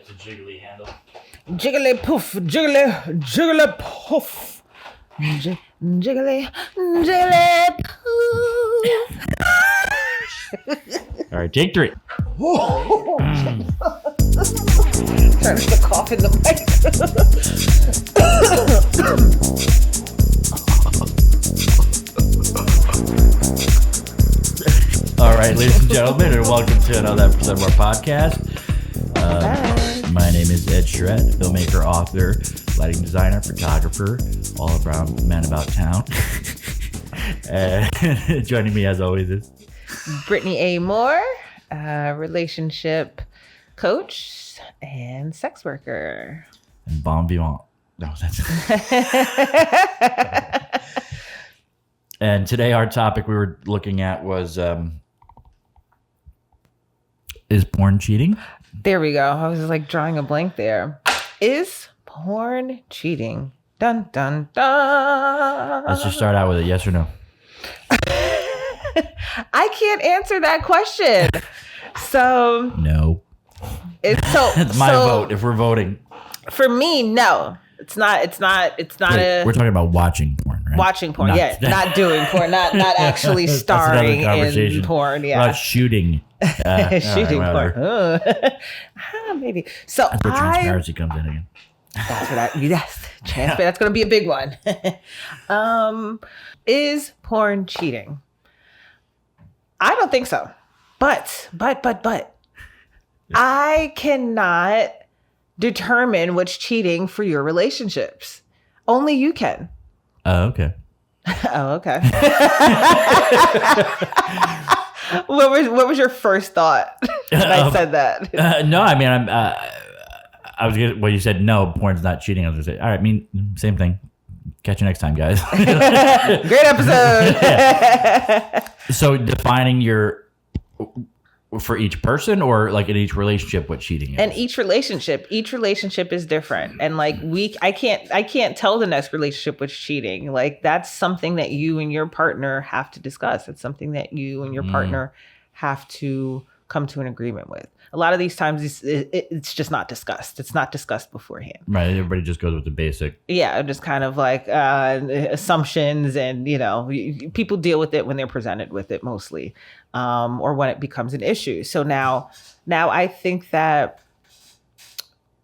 It's a jiggly handle. Jiggly poof, jiggly, jiggly poof. Jiggly, jiggly poof. All right, take 3. Trying to cough in the mic. All right, ladies and gentlemen, and welcome to another episode of our podcast. My name is Ed Shred, filmmaker, author, lighting designer, photographer, all around man about town. And joining me as always is Brittany A. Moore, relationship coach and sex worker. and Bon Vivant. No, that's And today our topic we were looking at was is porn cheating? There we go. I was like drawing a blank there. Is porn cheating? Dun, dun, dun. Let's just start out with a yes or no. I can't answer that question. So No. it's It's my vote if we're voting. For me, no. It's not Wait, a we're talking about watching porn, right? watching porn. Not doing porn, not actually That's starring another conversation. in porn. We're Yeah. not shooting. Shooting all right, porn. Maybe. So That's where transparency comes in again. That's what yes. Transparency. That's going to be a big one. Is porn cheating? I don't think so. But I cannot determine what's cheating for your relationships. Only you can. Oh, okay. Oh, okay. What was your first thought when I said that? No, I mean, I was gonna, well, you said no, porn's not cheating. I was gonna say, all right, I mean, same thing. Catch you next time, guys. Great episode. So defining for each person or like in each relationship what cheating is? And each relationship is different. And like I can't tell the next relationship what's cheating. Like that's something that you and your partner have to discuss. It's something that you and your partner have to come to an agreement with. A lot of these times it's just not discussed. It's not discussed beforehand. Right. Everybody just goes with the basic. Yeah, just kind of like assumptions, and people deal with it when they're presented with it mostly, or when it becomes an issue. So now I think that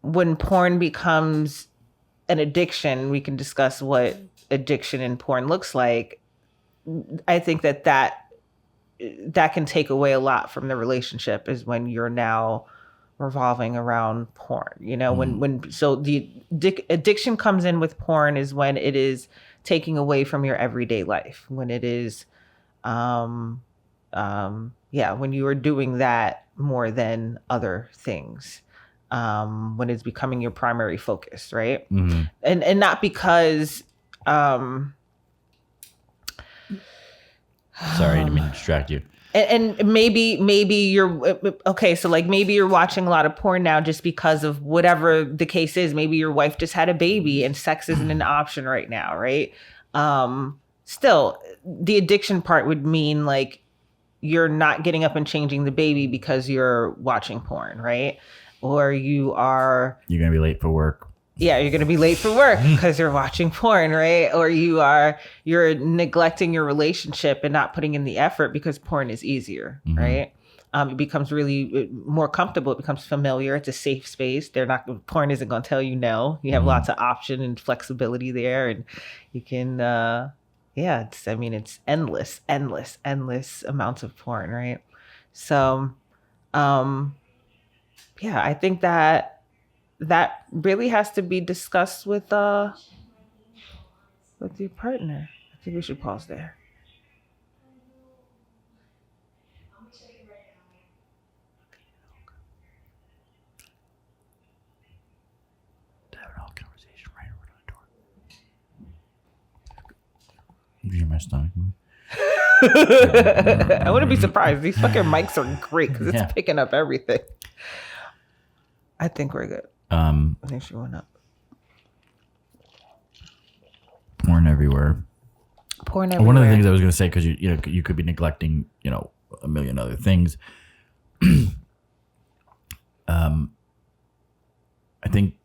when porn becomes an addiction, we can discuss what addiction in porn looks like. I think that can take away a lot from the relationship, is when you're now revolving around porn. So the addiction comes in with porn is when it is taking away from your everyday life, when it is when you are doing that more than other things, when it's becoming your primary focus, right? Mm-hmm. And not because Sorry, I didn't mean to distract you. And maybe you're okay. So like maybe you're watching a lot of porn now just because of whatever the case is. Maybe your wife just had a baby and sex isn't an option right now, right? Still, the addiction part would mean like you're not getting up and changing the baby because you're watching porn, right? Or you're gonna be late for work. Yeah, you're going to be late for work because you're watching porn, right? Or you're neglecting your relationship and not putting in the effort because porn is easier, right? It becomes really more comfortable. It becomes familiar. It's a safe space. Porn isn't going to tell you no. You have lots of option and flexibility there, and you can, it's endless amounts of porn, right? So, I think that really has to be discussed with your partner. I think we should pause there. Have an all conversation right over the door. You hear my stomach move? I wouldn't be surprised. These fucking mics are great because it's picking up everything. I think we're good. I think she went up. Porn everywhere. Porn everywhere. One of the things I was going to say, because you could be neglecting a million other things. think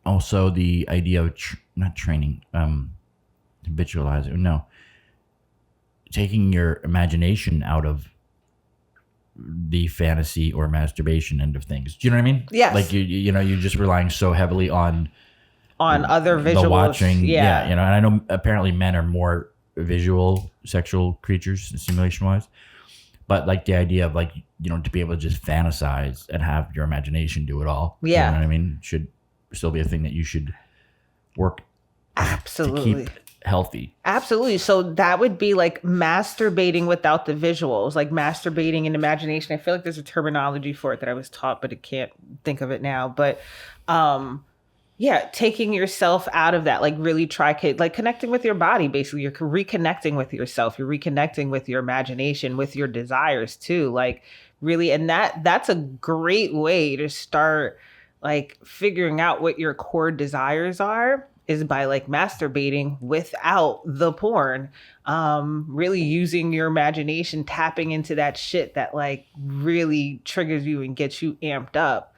also the idea of not training, habitualizing. No, taking your imagination out of the fantasy or masturbation end of things. Do you know what I mean? Yes. Like you're just relying so heavily on other visuals. The watching. Yeah. And I know apparently men are more visual sexual creatures stimulation wise, but like the idea of like, to be able to just fantasize and have your imagination do it all. Yeah. You know what I mean? Should still be a thing that you should work Absolutely. to keep healthy. Absolutely. So that would be like masturbating without the visuals, like masturbating in imagination. I feel like there's a terminology for it that I was taught, but I can't think of it now. But yeah, taking yourself out of that, like really like connecting with your body, basically. You're reconnecting with yourself. You're reconnecting with your imagination, with your desires too. Like really, and that's a great way to start like figuring out what your core desires are, is by like masturbating without the porn, really using your imagination, tapping into that shit that like really triggers you and gets you amped up.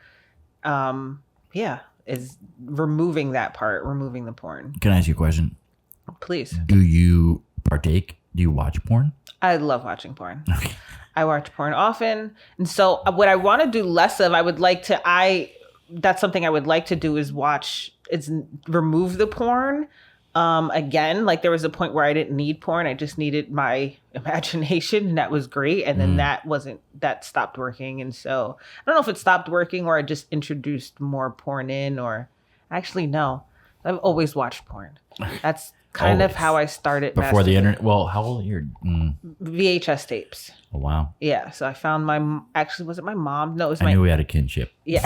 Is removing that part, removing the porn. Can I ask you a question? Please. Do you partake? Do you watch porn? I love watching porn. Okay. I watch porn often. And so what I want to do less of, that's something I would like to do is remove the porn. Again, like there was a point where I didn't need porn. I just needed my imagination, and that was great. And then that stopped working. And so I don't know if it stopped working or I just introduced more porn in, or actually, no, I've always watched porn. That's kind of how I started. Before the internet. Well, how old are you? VHS tapes. Oh, wow. Yeah. So I found was it my mom? No, it was I knew we had a kinship. Yeah.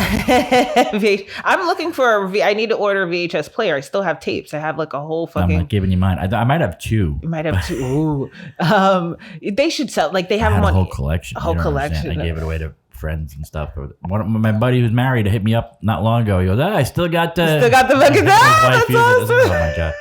I'm looking for I need to order a VHS player. I still have tapes. I have like a whole fucking. I'm not giving you mine. I might have two. You might have two. Ooh. They should sell, like they have a one. whole collection. A whole collection. I gave it away to friends and stuff. My buddy who's married hit me up not long ago. He goes, I still got the fucking that's awesome. Oh my God.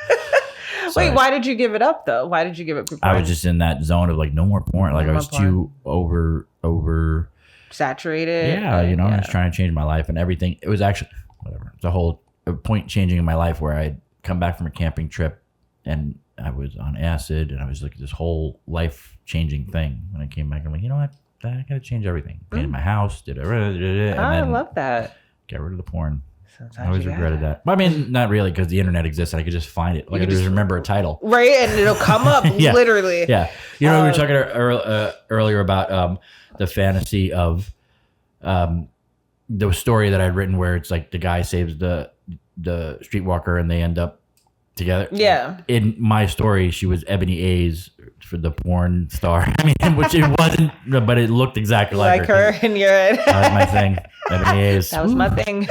Wait, why did you give it up though? Why did you give it up? I was just in that zone of like no more porn. Like I was too over saturated. Yeah, I was trying to change my life and everything. It was actually whatever. It's a whole point changing in my life where I'd come back from a camping trip and I was on acid and I was like this whole life changing thing. When I came back, I'm like, you know what? I gotta change everything. Painted my house, I love that. Get rid of the porn. Sometimes I always regretted that. But I mean, not really, because the internet exists. I could just find it. Like I just remember a title. Right, and it'll come up, literally. Yeah. We were talking earlier about the fantasy of the story that I'd written where it's like the guy saves the streetwalker and they end up together. Yeah. In my story, she was Ebony A's for the porn star. I mean, which it wasn't, but it looked exactly like her. And you're it. That was my thing. Ebony A's. That was my thing.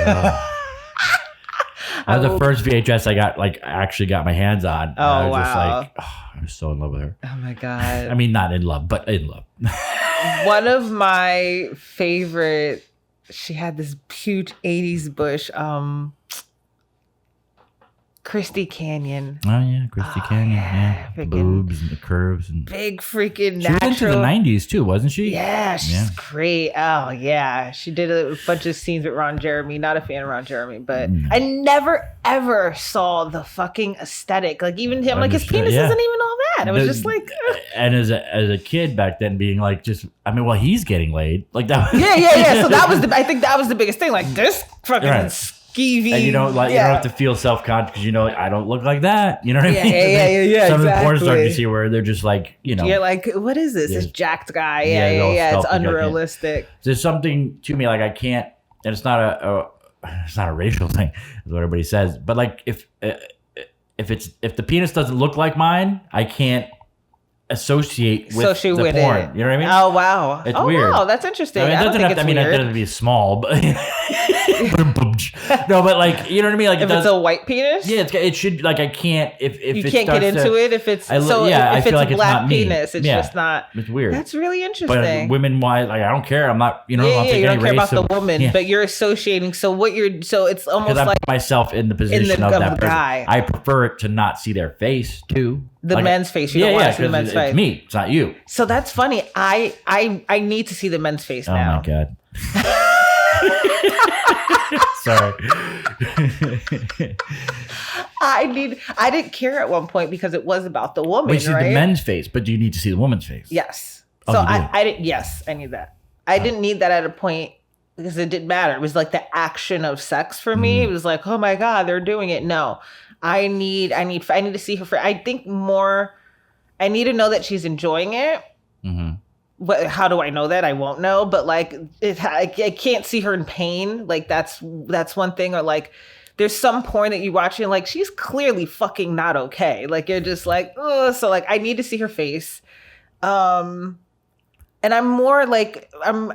That was the first VHS I got, like, actually got my hands on. Oh, I was wow. just like, I was so in love with her. Oh, my God. I mean, not in love, but in love. One of my favorite, she had this huge 80s bush, Christy Canyon. Oh, yeah, Christy Canyon. Yeah. The boobs and the curves. And big freaking she natural. was into the 90s, too, wasn't she? Yeah, she's great. Oh, yeah. She did a bunch of scenes with Ron Jeremy. Not a fan of Ron Jeremy, but I never, ever saw the fucking aesthetic. Like, even him, like, his penis isn't even all that. It was just like... And as a kid back then, being like, he's getting laid. Like, that was... Yeah. So that was I think that was the biggest thing. Like, this fucking... Right. Skeevy, and you don't have to feel self-conscious because like, I don't look like that. You know what I mean? Yeah. Some of the porn stars you see where they're just like, you're like, what is this? This jacked guy. Yeah. It's unrealistic. There's something to me like I can't, and it's not a racial thing, is what everybody says. But like if the penis doesn't look like mine, I can't associate with the porn. It. You know what I mean? Oh wow, it's weird. Wow, that's interesting. I mean, it doesn't have to be small, but no, but like you know what I mean. Like if it's a white penis, it should like I can't if you can't get into it if it's if it's like black penis, it's just not. It's weird. That's really interesting. But women wise, like I don't care. I'm not I'm not you don't care about the woman, but you're associating. So it's almost like I put myself in the position of that person. Guy. I prefer it to not see their face too. The men's face. You don't want to see the men's face. It's me. It's not you. So that's funny. I need to see the men's face now. Oh my God. Sorry. I didn't care at one point because it was about the woman. But you see right? the men's face, but do you need to see the woman's face? Yes. Oh, So you do? I didn't. Yes, I need that. I didn't need that at a point because it didn't matter. It was like the action of sex for me. It was like, oh my God, they're doing it. No, I need to see her. I think more. I need to know that she's enjoying it. Mm-hmm. But how do I know that? I won't know. But like, I can't see her in pain. Like that's one thing. Or like, there's some porn that you watch and like she's clearly fucking not okay. Like you're just like, oh. So like, I need to see her face. And I'm more like I'm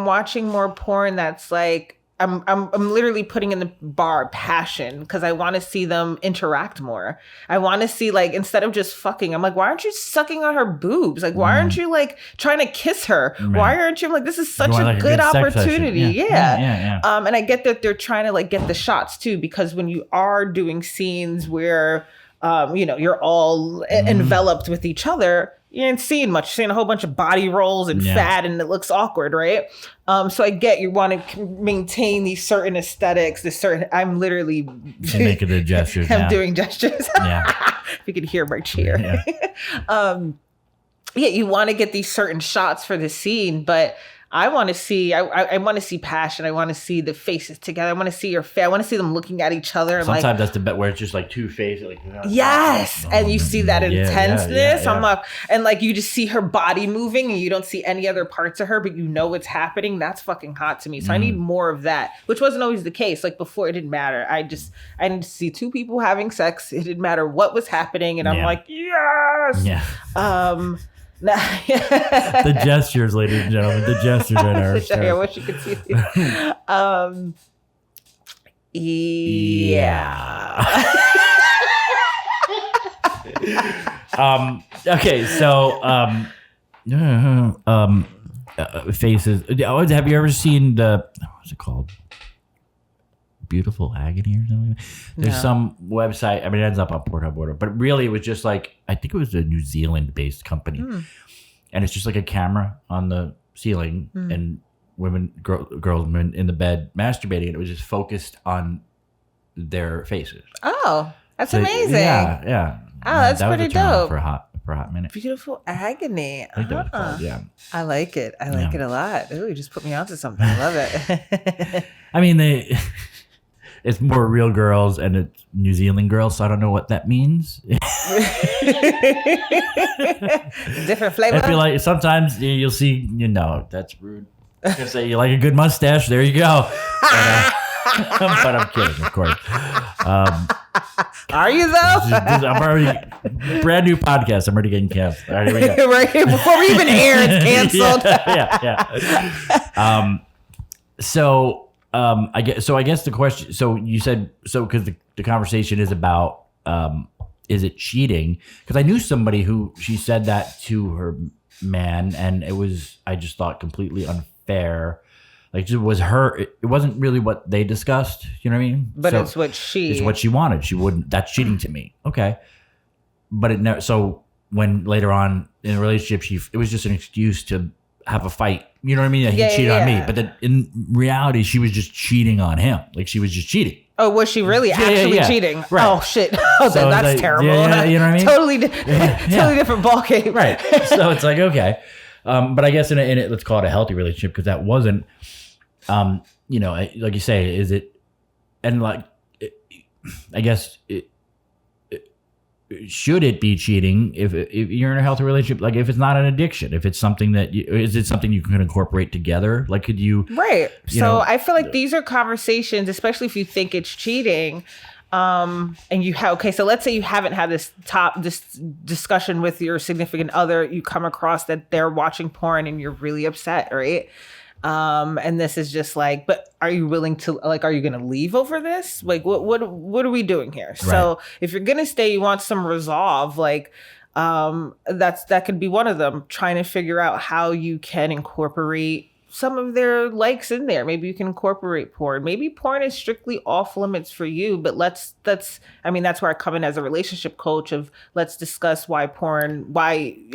watching more porn that's like I'm literally putting in the bar passion because I want to see them interact more. I want to see like instead of just fucking, I'm like, why aren't you sucking on her boobs? Like, why aren't you like trying to kiss her? Right. Why aren't you like this is such like a good sex opportunity? session. Yeah. And I get that they're trying to like get the shots too because when you are doing scenes where you're all enveloped with each other. You ain't seeing much. You're seeing a whole bunch of body rolls and fat, and it looks awkward, right? So I get you want to maintain these certain aesthetics. I'm literally making the gestures. I'm doing gestures. Yeah. If you could hear my cheer. Yeah. You want to get these certain shots for the scene, but I want to see. I want to see passion. I want to see the faces together. I want to see your face. I want to see them looking at each other. Sometimes like, that's the bit where it's just like two faces. Like yes, and you see that intenseness. Yeah. I'm like, and like you just see her body moving, and you don't see any other parts of her, but you know what's happening. That's fucking hot to me. So I need more of that, which wasn't always the case. Like before, it didn't matter. I need to see two people having sex. It didn't matter what was happening, and I'm like, yes. Yeah. The gestures, ladies and gentlemen, the gestures right now. I wish you could see Okay, so faces. Have you ever seen what's it called? Beautiful Agony or something? There's some website, I mean, it ends up on Pornhub order, but really it was just like, I think it was a New Zealand based company. And it's just like a camera on the ceiling and girls in the bed masturbating. And it was just focused on their faces. Oh, that's amazing. Yeah. Oh, that's that pretty was a turn on dope. for a hot minute. Beautiful Agony. I think that was called, yeah. I like it. I like it a lot. Ooh, you just put me onto something. I love it. I mean, it's more real girls and it's New Zealand girls, so I don't know what that means. Different flavor. I feel like sometimes you'll see, that's rude. I was gonna say you like a good mustache. There you go. But I'm kidding, of course. Are you though? I'm already brand new podcast. I'm already getting canceled. All right, here we go. Right before we even air, it's canceled. Yeah. I guess the question. So you said because the conversation is about is it cheating? Because I knew somebody who she said that to her man, and I just thought completely unfair. Like it was her. It wasn't really what they discussed. You know what I mean? But so it's what she wanted. She wouldn't. That's cheating to me. Okay. But it never. So when later on in a relationship, it was just an excuse to have a fight. You know what I mean? He cheated on me. But then in reality, she was just cheating on him. Like she was just cheating. Oh, was she really actually cheating? Right. Oh shit! Oh, so that's like, terrible. Yeah, you know what I mean? Totally different ballgame. Right. So it's like okay, but I guess in it, let's call it a healthy relationship because that wasn't, like you say, is it, and like, I guess should it be cheating if you're in a healthy relationship? Like if it's not an addiction, if it's something that is it something you can incorporate together? Like could you? Right. So I feel like these are conversations, especially if you think it's cheating. And so let's say you haven't had this discussion with your significant other. You come across that they're watching porn and you're really upset, right? And this is just like, but are you willing to, like, are you going to leave over this? Like, what are we doing here? Right. So if you're going to stay, you want some resolve, like, that could be one of them, trying to figure out how you can incorporate some of their likes in there. Maybe you can incorporate porn. Maybe porn is strictly off limits for you, but that's where I come in as a relationship coach of let's discuss why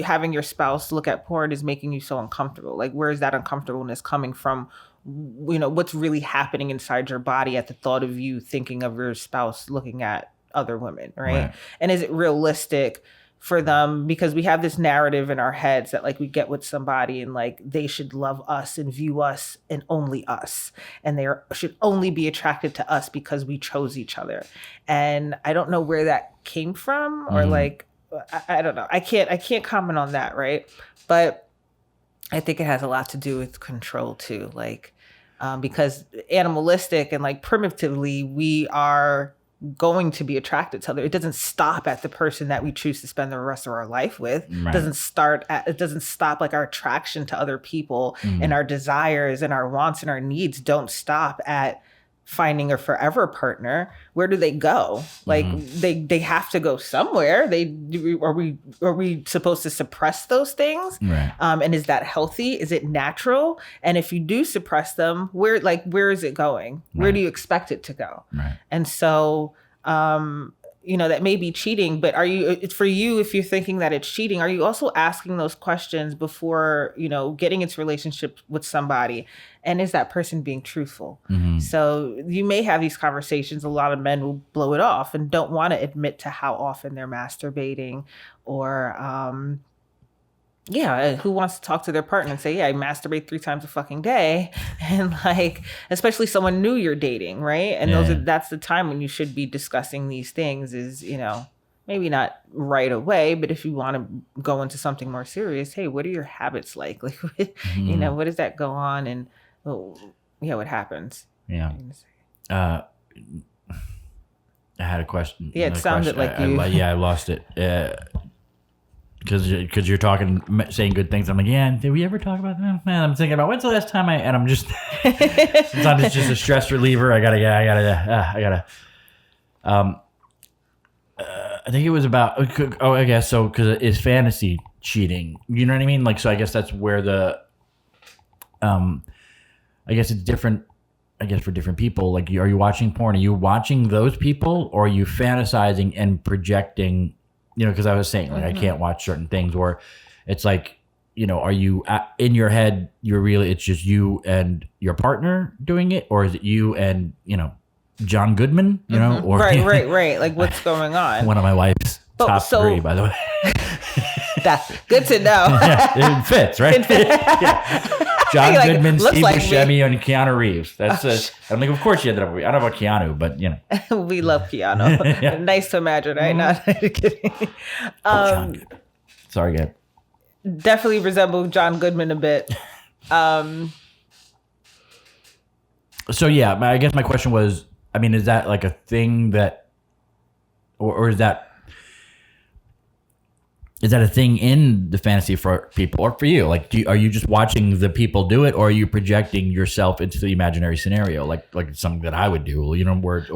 having your spouse look at porn is making you so uncomfortable. Like, where is that uncomfortableness coming from? what's really happening inside your body at the thought of you thinking of your spouse looking at other women, right? And is it realistic for them? Because we have this narrative in our heads that like we get with somebody and like they should love us and view us and only us, and they should only be attracted to us because we chose each other. And I don't know where that came from, or like I don't know. I can't comment on that, right? But I think it has a lot to do with control too, like because animalistic and like primitively we are going to be attracted to other. It doesn't stop at the person that we choose to spend the rest of our life with. It doesn't stop like our attraction to other people, and our desires and our wants and our needs don't stop at finding a forever partner. Where do they go? Like they have to go somewhere. Are we supposed to suppress those things? And is that healthy? Is it natural? And if you do suppress them, where is it going? Where do you expect it to go? And so that may be cheating, but it's for you, if you're thinking that it's cheating, are you also asking those questions before, getting into relationship with somebody? And is that person being truthful? So you may have these conversations. A lot of men will blow it off and don't want to admit to how often they're masturbating, or, who wants to talk to their partner and say, yeah, I masturbate 3 times a fucking day. And like, especially someone new you're dating, right? And that's the time when you should be discussing these things is, maybe not right away, but if you want to go into something more serious, hey, what are your habits like? Like, what does that go on? And what happens? Yeah. I had a question. Yeah, it sounded like you. I lost it. Because you're talking, saying good things. I'm like, yeah, did we ever talk about that? Man, I'm thinking about when's the last time and I'm just, sometimes it's just a stress reliever. I gotta. I think it was about, I guess so, because it's fantasy cheating. You know what I mean? Like, so I guess that's where I guess it's different, I guess, for different people. Like, are you watching porn? Are you watching those people, or are you fantasizing and projecting? Because I was saying, like, I can't watch certain things, or it's like, are you in your head, it's just you and your partner doing it, or is it you and, John Goodman, or right. Like, what's going on? One of my wife's top 3, by the way. That's good to know. It fits, right? John Goodman, Steve Buscemi, and Keanu Reeves. I'm like, of course you ended up with me. I don't know about Keanu, but we love Keanu. Nice to imagine, right? Not kidding. John Goodman. Sorry, guys. Definitely resemble John Goodman a bit. So yeah, I guess my question was, I mean, is that like a thing that, or is that a thing in the fantasy for people or for you? Like, are you just watching the people do it, or are you projecting yourself into the imaginary scenario? Like something that I would do, or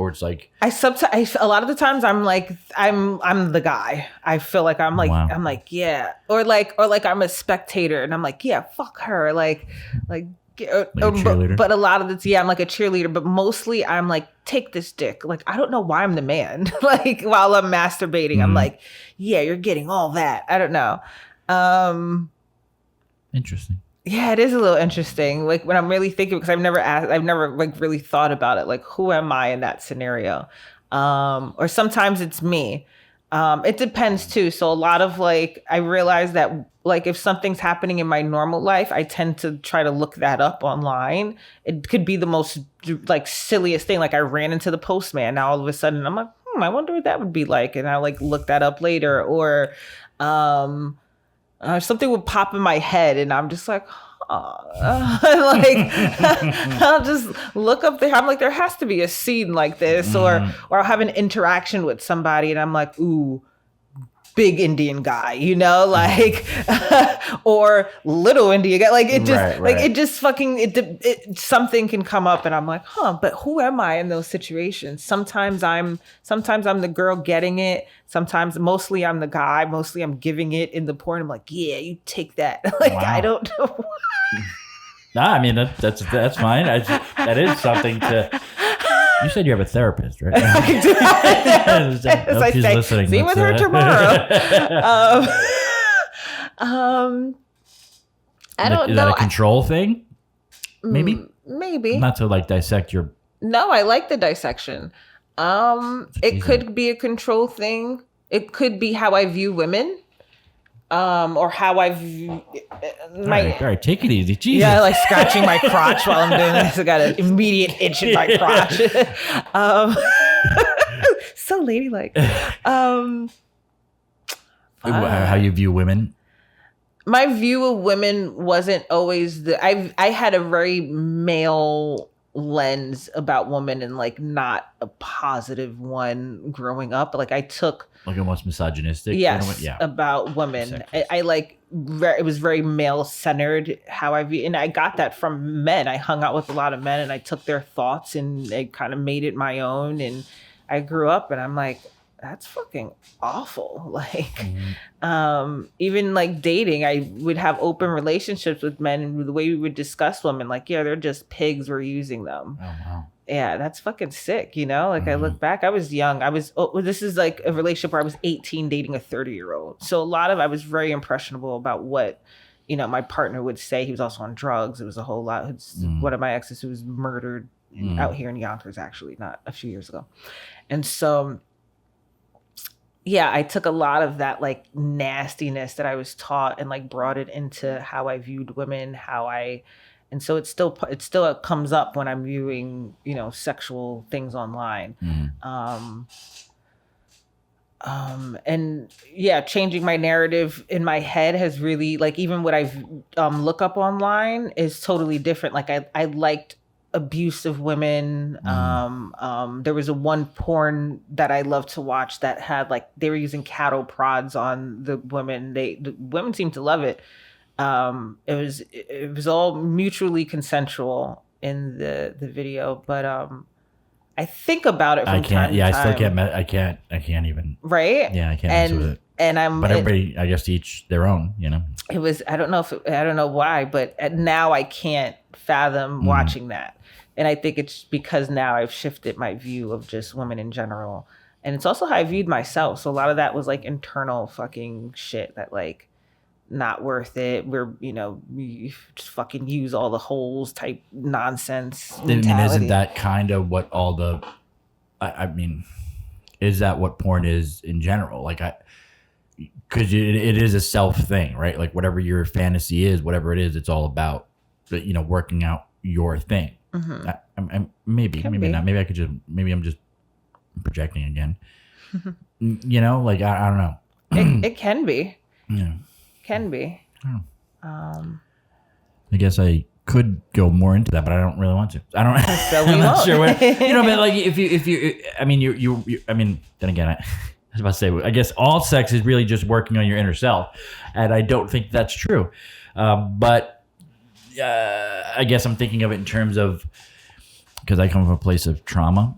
it's like, a lot of the times I'm like, I'm the guy. I feel like I'm like, wow. I'm like, yeah. Or like I'm a spectator and I'm like, yeah, fuck her. Like but a lot of the I'm like a cheerleader, but mostly I'm like, take this dick. Like, I don't know why I'm the man. Like, while I'm masturbating, I'm like, yeah, you're getting all that. I don't know. Interesting. Yeah, it is a little interesting. Like, when I'm really thinking, because I've never like really thought about it. Like, who am I in that scenario? Or sometimes it's me. It depends too. So a lot of like, I realize that like if something's happening in my normal life, I tend to try to look that up online. It could be the most like silliest thing. Like, I ran into the postman. Now all of a sudden I'm like, I wonder what that would be like. And I like look that up later, or something would pop in my head and I'm just like, like I'll just look up there. I'm like, there has to be a scene like this, or I'll have an interaction with somebody and I'm like, ooh, big Indian guy, like, or little Indian guy. Like, it just, like, it just fucking, something can come up and I'm like, but who am I in those situations? Sometimes I'm the girl getting it. Sometimes, mostly I'm the guy. Mostly I'm giving it in the porn. I'm like, yeah, you take that. Like, wow. I don't know. Nah, I mean, that's fine. That is something to. You said you have a therapist, right? I do. As I say, listening. See with her tomorrow. I don't know. Is that a control thing? Maybe. Maybe. Not to like dissect your. No, I like the dissection. It could be a control thing. It could be how I view women. Or how I view All right, take it easy. Jesus. Yeah, like scratching my crotch while I'm doing this. I got an immediate itch in my crotch. So ladylike. How you view women? My view of women wasn't always I had a very male lens about women and like not a positive one growing up. Like I took like almost misogynistic. Yes, yeah. about women. I like it was very male centered how I view, and I got that from men. I hung out with a lot of men, and I took their thoughts and I kind of made it my own. And I grew up, and I'm like, that's fucking awful. Like, even like dating, I would have open relationships with men, and the way we would discuss women, like, yeah, they're just pigs. We're using them. Oh wow. Yeah, that's fucking sick, you know? Like, I look back, I was young. This is like a relationship where I was 18 dating a 30-year-old. So I was very impressionable about what, you know, my partner would say. He was also on drugs. It was a whole lot. One of my exes who was murdered out here in Yonkers, actually, not a few years ago. And so, yeah, I took a lot of that like nastiness that I was taught and like brought it into how I viewed women, and so it still comes up when I'm viewing, you know, sexual things online. And yeah, changing my narrative in my head has really, like, even what I've look up online is totally different. Like I liked abusive women. There was one porn that I loved to watch that had like, they were using cattle prods on the women. The women seemed to love it. It was all mutually consensual in the video, but I think about it from time to time. I still can't. I can't even. Right? Yeah, I can't answer with it. But everybody, I guess, each their own. You know. It was. I don't know why, but now I can't fathom watching that, and I think it's because now I've shifted my view of just women in general, and it's also how I viewed myself. So a lot of that was like internal fucking shit that like. Not worth it. We just fucking use all the holes type nonsense mentality. I mean, isn't that kind of what all the? I mean, is that what porn is in general? Like, because it is a self thing, right? Like whatever your fantasy is, whatever it is, it's all about, you know, working out your thing. Maybe not. Maybe I'm just projecting again. You know, like I don't know. It can be. Yeah. Can be. I guess I could go more into that, but I don't really want to. I don't. So I'm not sure what, you know. But like, if you, I mean, you. I mean, then again, I was about to say, I guess all sex is really just working on your inner self, and I don't think that's true. But I guess I'm thinking of it in terms of, because I come from a place of trauma,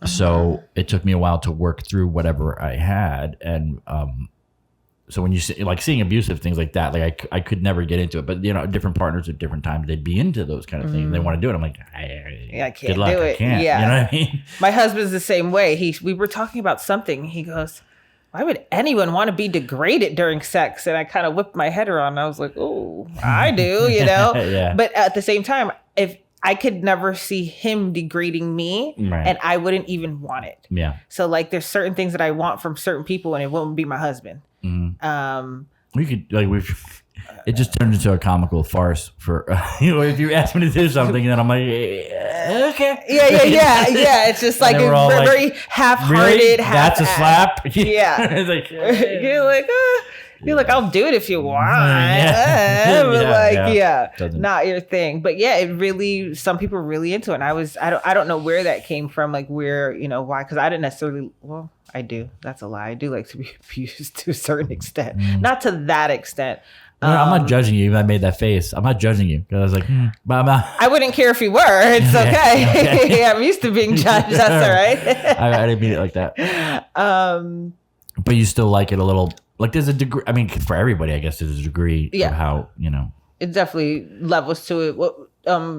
so it took me a while to work through whatever I had, and so when you see, like, seeing abusive things like that, like I could never get into it. But, you know, different partners at different times, they'd be into those kind of things. They want to do it. I'm like, I can't good luck. do it. I can't. Yeah. You know what I mean? My husband's the same way. We were talking about something. He goes, why would anyone want to be degraded during sex? And I kind of whipped my head around. And I was like, oh, I do, you know? Yeah. But at the same time, if I could never see him degrading me, and I wouldn't even want it. Yeah. So like, there's certain things that I want from certain people, and it won't be my husband. We could, like, it just turned into a comical farce for, you know, if you ask me to do something, then I'm like, okay. Yeah. It's just like a very half-hearted, really? That's a slap? Yeah. It's like, you're like, I'll do it if you want. Not your thing. But yeah, it really, some people are really into it. And I don't know where that came from, like where, you know, why, because I didn't necessarily, well, I do. That's a lie. I do like to be abused to a certain extent. Not to that extent. I'm not judging you. Even I made that face. I'm not judging you because I was like, but I'm not. I wouldn't care if you were. It's okay. I'm used to being judged. That's all right. I didn't mean it like that. But you still like it a little. Like, there's a degree. I mean, for everybody, I guess there's a degree of how, you know. It definitely levels to it.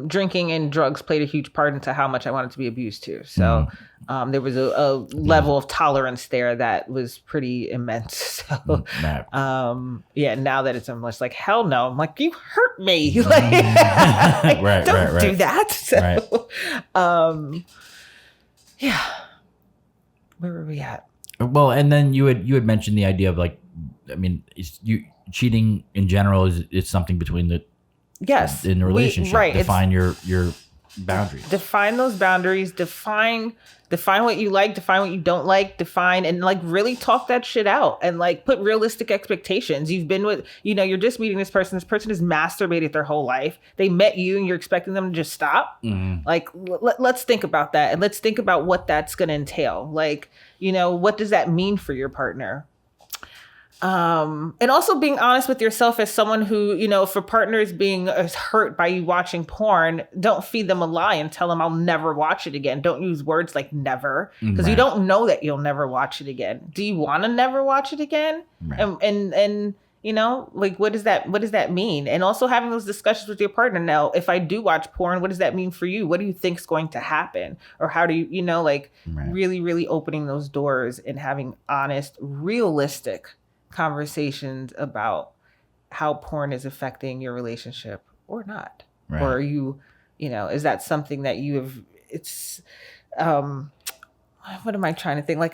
drinking and drugs played a huge part into how much I wanted to be abused too. So there was a level of tolerance there that was pretty immense. So now that it's almost like, hell no, I'm like, you hurt me. Like, don't do that. So where were we at? Well, and then you had mentioned the idea of like, I mean, cheating in general is something between the in the relationship. Define your boundaries. Define those boundaries. Define what you like. Define what you don't like. Define and like really talk that shit out and like put realistic expectations. You've been with, you're just meeting this person. This person has masturbated their whole life. They met you and you're expecting them to just stop. Like, let's think about that and let's think about what that's going to entail. Like, what does that mean for your partner? And also being honest with yourself as someone who, if a partner is being hurt by you watching porn, don't feed them a lie and tell them I'll never watch it again. Don't use words like never, because you don't know that you'll never watch it again. Do you want to never watch it again? Right. And like, what does that mean? And also having those discussions with your partner. Now, if I do watch porn, what does that mean for you? What do you think is going to happen? Or how do you, really, really opening those doors and having honest, realistic conversations about how porn is affecting your relationship or not. Right. Or are you, is that something that you have, what am I trying to think? Like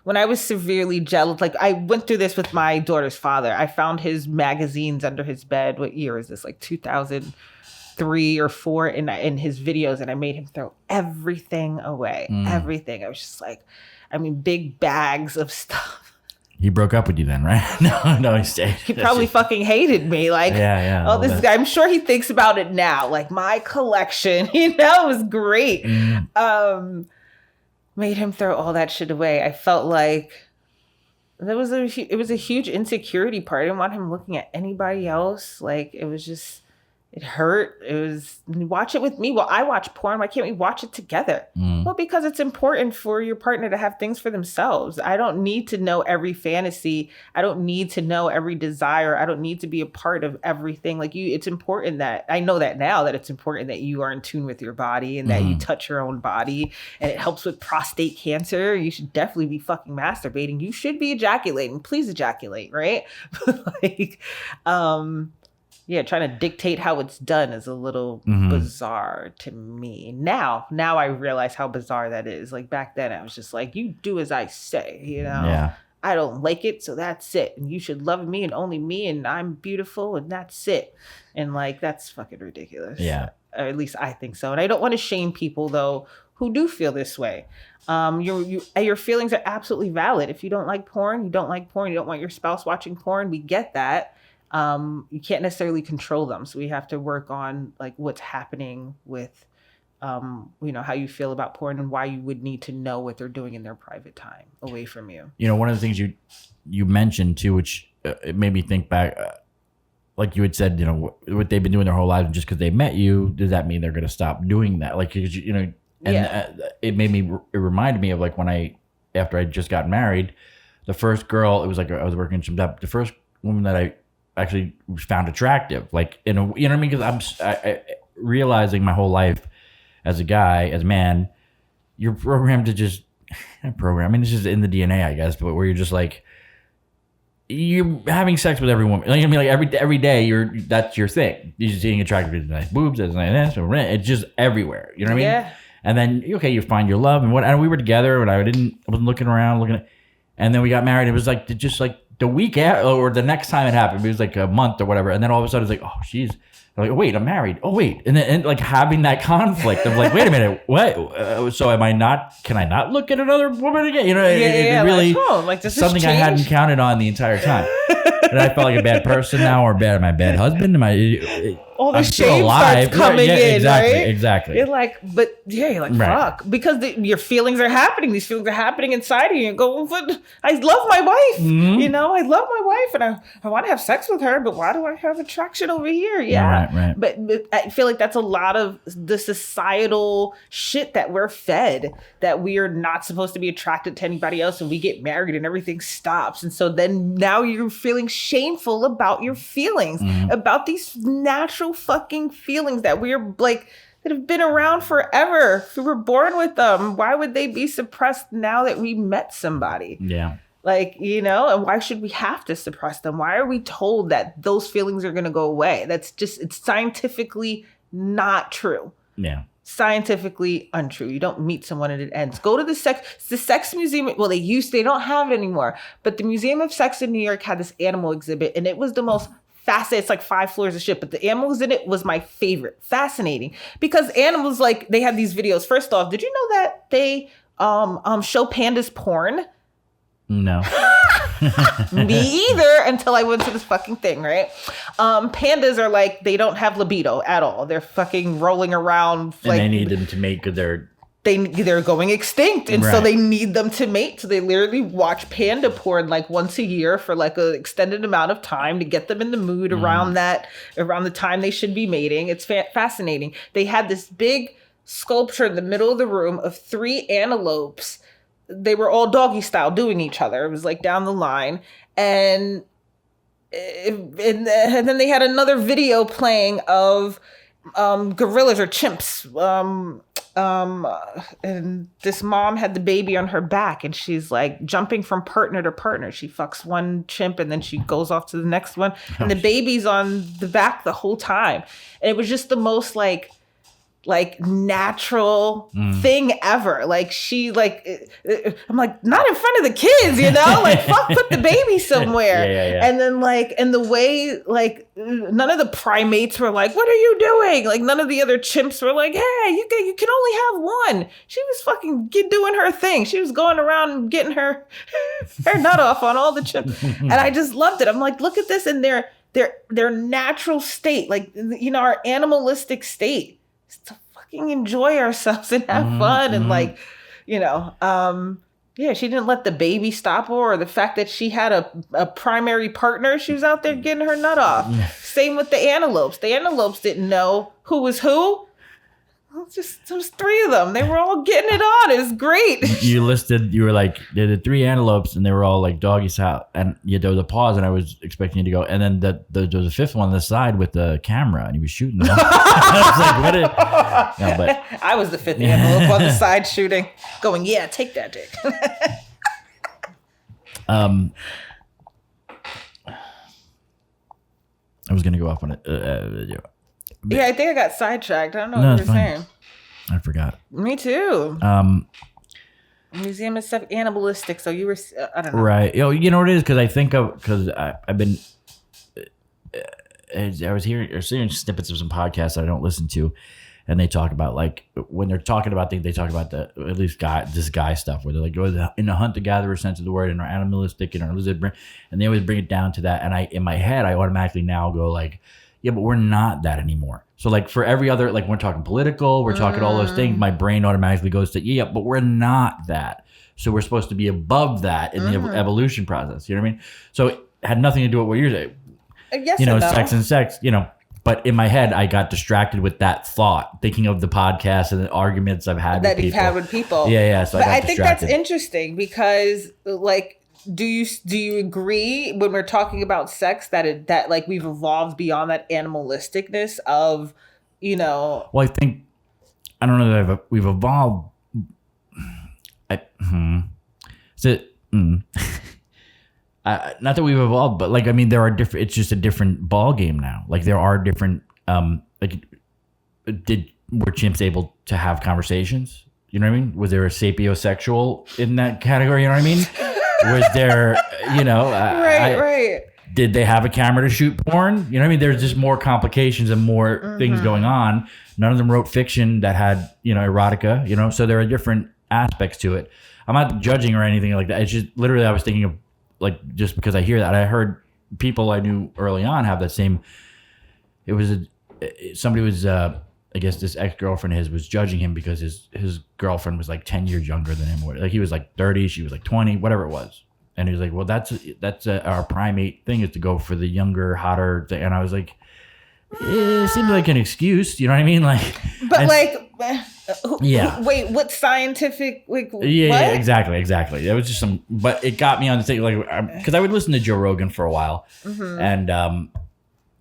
when I was severely jealous, like I went through this with my daughter's father. I found his magazines under his bed. What year is this? Like 2003 or 4 in his videos. And I made him throw everything away. Everything. I was just like, big bags of stuff. He broke up with you then, right? No, he stayed. He probably fucking hated me. Like, this guy, I'm sure he thinks about it now. Like my collection, was great. Made him throw all that shit away. I felt like it was a huge insecurity part. I didn't want him looking at anybody else. Like it was just, it hurt. It was, watch it with me. Well, I watch porn. Why can't we watch it together? Well, because it's important for your partner to have things for themselves. I don't need to know every fantasy. I don't need to know every desire. I don't need to be a part of everything. Like it's important that, I know that now, that it's important that you are in tune with your body and that you touch your own body, and it helps with prostate cancer. You should definitely be fucking masturbating. You should be ejaculating. Please ejaculate, right? Like, trying to dictate how it's done is a little bizarre to me. Now I realize how bizarre that is. Like back then I was just like, you do as I say, Yeah. I don't like it, so that's it. And you should love me and only me, and I'm beautiful, and that's it. And like, that's fucking ridiculous. Yeah. Or at least I think so. And I don't want to shame people though who do feel this way. Your feelings are absolutely valid. If you don't like porn, you don't like porn. You don't want your spouse watching porn. We get that. You can't necessarily control them. So we have to work on like what's happening with, how you feel about porn and why you would need to know what they're doing in their private time away from you. One of the things you mentioned too, which it made me think back, like you had said, what they've been doing their whole lives, and just because they met you, does that mean they're going to stop doing that? Like, it reminded me of like after I just got married, the first girl, it was like I was working some job, the first woman that I actually found attractive, like you know what I mean? Because I realizing my whole life as a guy, as a man, you're programmed to just it's just in the DNA, I guess, but where you're just like, you're having sex with every woman. Like, every day that's your thing. You're just seeing attractive, nice boobs, it's just everywhere. You know what I mean? Yeah. And then you find your love, and we were together, and I wasn't looking around, and then we got married. It was like just like the week after, or the next time it happened, it was like a month or whatever. And then all of a sudden it's like, oh, she's like, oh, wait, I'm married. Oh, wait. And then like having that conflict of like, wait a minute, what? So can I not look at another woman again? It really, like, something I hadn't counted on the entire time. And I felt like a bad person now, or am I a bad husband? All the shame starts coming in, right? Exactly. You're like, you're like, fuck. Because your feelings are happening. These feelings are happening inside of you. And go, but I love my wife. Mm-hmm. I love my wife, and I want to have sex with her, but why do I have attraction over here? Yeah. Right. But I feel like that's a lot of the societal shit that we're fed, that we are not supposed to be attracted to anybody else, and we get married and everything stops. And so then now you're feeling shameful about your feelings, about these natural natural fucking feelings that we're like, that have been around forever. If we were born with them, why would they be suppressed now that we met somebody? Yeah. Like, you know, and why should we have to suppress them? Why are we told that those feelings are going to go away? That's just, it's scientifically not true. Yeah. Scientifically untrue. You don't meet someone and it ends. Go to the sex museum. Well, they don't have it anymore, but the Museum of Sex in New York had this animal exhibit, and it was the most fascinating. It's like 5 floors of shit, but the animals in it was my favorite. Fascinating, because animals, like, they have these videos. First off, did you know that they show pandas porn? No. Me either, until I went to this fucking thing, right? Pandas are like, they don't have libido at all. They're fucking rolling around. And they need them to mate because they're going extinct, and so they need them to mate. So they literally watch panda porn like once a year for like an extended amount of time to get them in the mood around the time they should be mating. It's fascinating. They had this big sculpture in the middle of the room of 3 antelopes. They were all doggy style doing each other. It was like down the line. And then they had another video playing of gorillas or chimps. And this mom had the baby on her back, and she's like jumping from partner to partner. She fucks one chimp and then she goes off to the next one. And the baby's on the back the whole time. And it was just the most like natural thing ever. Like she I'm like, not in front of the kids, you know, like fuck, put the baby somewhere. Yeah. And then like, and the way like none of the primates were like, what are you doing? Like none of the other chimps were like, hey, you can only have one. She was fucking doing her thing. She was going around and getting her nut off on all the chimps. And I just loved it. I'm like, look at this in their natural state, like, you know, our animalistic state. To fucking enjoy ourselves and have fun and like, you know, she didn't let the baby stop her, or the fact that she had a primary partner. She was out there getting her nut off. Same with the antelopes. The antelopes didn't know who was who. It was 3 of them. They were all getting it on. It was great. You were like, there were 3 antelopes and they were all like doggy style. And there was a pause and I was expecting you to go. And then there was a 5th one on the side with the camera and he was shooting them. I was like, no, but I was the 5th antelope on the side shooting, going, yeah, take that dick. I was going to go off on it. Yeah, I think I got sidetracked. I don't know what you were saying. I forgot. Me too. Museum of Stuff Animalistic. So you were, I don't know. Right. You know what it is? Because I've been, I was seeing snippets of some podcasts that I don't listen to. And they talk about, like, when they're talking about things, they talk about this guy stuff where they're like, in the hunt to gather a sense of the word and our animalistic and our lizard brain. And they always bring it down to that. And in my head, I automatically now go like, yeah, but we're not that anymore. So like for every other, like we're talking political, we're talking all those things, my brain automatically goes to, yeah, but we're not that. So we're supposed to be above that in the evolution process. You know what I mean? So it had nothing to do with what you're saying. Yes, you know, sex, you know. But in my head, I got distracted with that thought, thinking of the podcast and the arguments I've had that you've had with people. Yeah. So I think that's interesting because, like, do you agree when we're talking about sex that like we've evolved beyond that animalisticness of, you know? Well, I don't know that we've evolved. Not that we've evolved, but like, I mean, there are different, it's just a different ball game now. Like there are different, were chimps able to have conversations? You know what I mean? Was there a sapiosexual in that category? You know what I mean? Was there, you know, right. Did they have a camera to shoot porn? You know what I mean? There's just more complications and more things going on. None of them wrote fiction that had, you know, erotica, you know? So there are different aspects to it. I'm not judging or anything like that. It's just literally I was thinking of, like, just because I hear that, I heard people I knew early on have that same. It was somebody was I guess this ex-girlfriend of his was judging him because his girlfriend was like 10 years younger than him. Like he was like 30, she was like 20, whatever it was. And he was like, well, that's our primate thing is to go for the younger, hotter thing. And I was like, it seems like an excuse, you know what I mean? Like, but yeah. Wait, what scientific? Like, yeah, what? Yeah, exactly. It was just but it got me on the thing, like, because I would listen to Joe Rogan for a while, and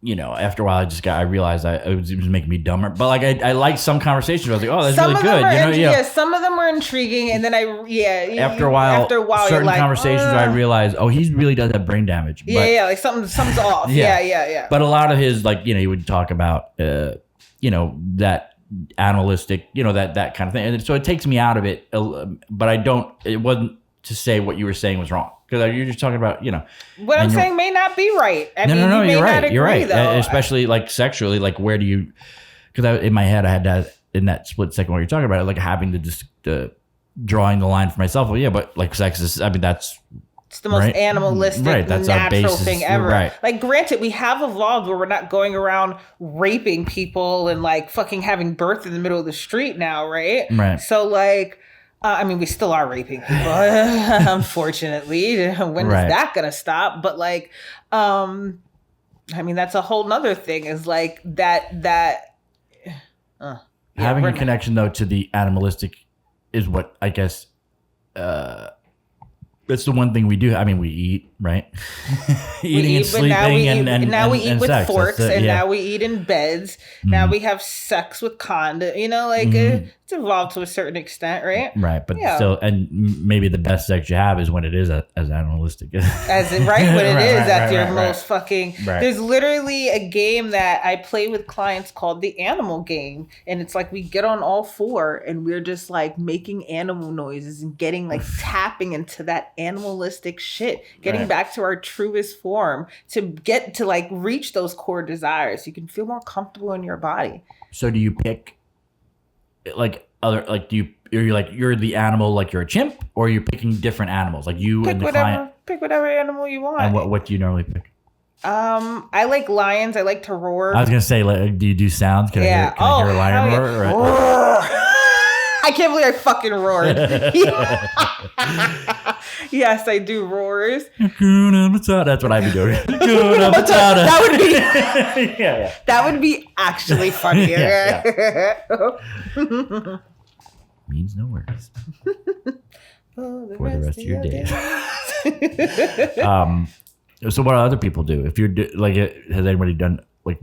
after a while, I realized it was making me dumber. But like, I liked some conversations. I was like, oh, that's really good. Yeah, some of them were intriguing, and then after a while, certain like, conversations, I realized, oh, he really does have brain damage. But, like something's off. Yeah. But a lot of his, like, he would talk about, that animalistic, that kind of thing. And so it takes me out of it, but it wasn't to say what you were saying was wrong. Because you're just talking about, what I'm saying may not be right. I mean, no, you may you're not right. agree, You're right. though. Especially like sexually, like where do you? Because in my head, I had that in that split second what you're talking about, like having to just drawing the line for myself. Well, yeah, but like sex is. I mean, it's the most animalistic, that's natural thing ever. Right. Like, granted, we have evolved where we're not going around raping people and like fucking having birth in the middle of the street now, right? Right. So like. I mean, we still are raping people, unfortunately. When is that going to stop? But like, I mean, that's a whole nother thing is like having a connection though to the animalistic is what I guess, that's the one thing we do. I mean, we eat, right? Eating and sleeping now we eat with sex. forks, and now we eat in beds. Now we have sex with condom. It's evolved to a certain extent, right? Right, but still, and maybe the best sex you have is when it is as animalistic. When it is at your most fucking. Right. There's literally a game that I play with clients called the Animal Game, and it's like we get on all four and we're just like making animal noises and getting like tapping into that animalistic shit, getting back to our truest form to get to like reach those core desires. You can feel more comfortable in your body. So do you pick like other, like you're the animal, like you're a chimp, or are you picking different animals, like you and the client? Pick whatever animal you want. And what do you normally pick? I like lions. I like to roar. I was gonna say, like, do you do sounds? Can I hear a lion roar? I can't believe I fucking roared. Yes, I do roars. That's what I'd be doing. That would be that would be actually funnier. Means no words. For the rest of your day. So what do other people do? If you're like, has anybody done like?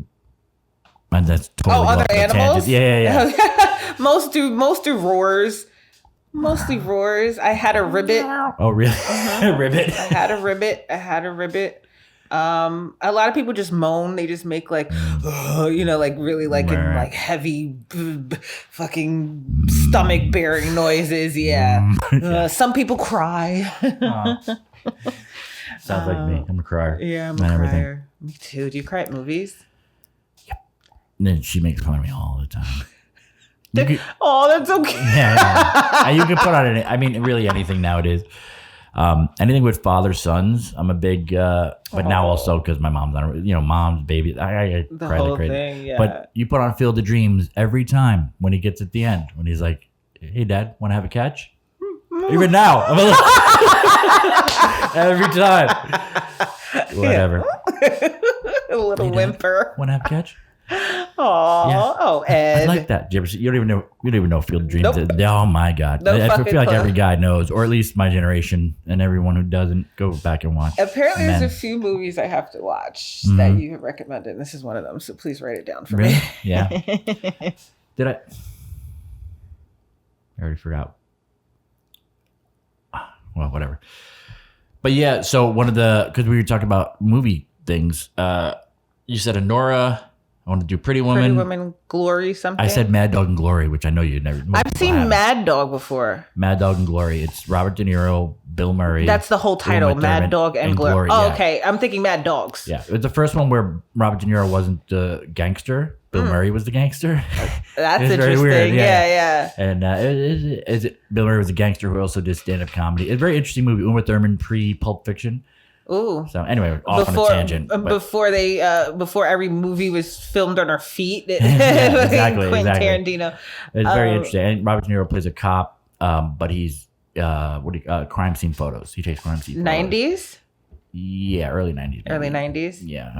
And that's totally other animals. Yeah. Most do roars. Mostly roars. I had a ribbit. Oh, really? Ribbit. I had a ribbit. A lot of people just moan. They just make like, like really like in like heavy fucking stomach bearing noises. Yeah. Some people cry. Sounds like me. I'm a crier. Yeah, I'm a crier. Everything. Me too. Do you cry at movies? Yep. And then she makes fun of me all the time. That's okay. Yeah. You can put on it. I mean, really anything nowadays. Anything with father sons. I'm a big, but now also because my mom's on, mom's baby. I cry like crazy. Thing, yeah. But you put on Field of Dreams every time when he gets at the end, when he's like, "Hey, Dad, want to have a catch?" Even now, I'm every time. Whatever. A little whimper. Want to have a catch? Oh, Ed. I like that. You don't even know Field of Dreams. Nope. Oh my God. No, I feel like every guy knows, or at least my generation, and everyone who doesn't, go back and watch. Apparently there's a few movies I have to watch that you have recommended. This is one of them, so please write it down for me. Yeah. Did I already forgot. Well, whatever. But yeah, so because we were talking about movie things, you said Anora. I want to do Pretty Woman. Pretty Woman, Glory, something. I said Mad Dog and Glory, which I know you'd never. I've seen Mad Dog before. Mad Dog and Glory. It's Robert De Niro, Bill Murray. That's the whole title, Mad Dog and Glory. Oh, okay. I'm thinking Mad Dogs. Yeah, it was the first one where Robert De Niro wasn't the gangster. Bill Murray was the gangster. That's interesting. Weird. Yeah. And Bill Murray was a gangster who also did stand-up comedy. It's a very interesting movie. Uma Thurman pre-Pulp Fiction. Ooh. So anyway, off on a tangent. Before every movie was filmed on our feet. Exactly. Quentin Tarantino. It's very interesting. And Robert De Niro plays a cop, but he's crime scene photos. He takes crime scene photos. 90s? Yeah, early 90s. Early 90s? Yeah. I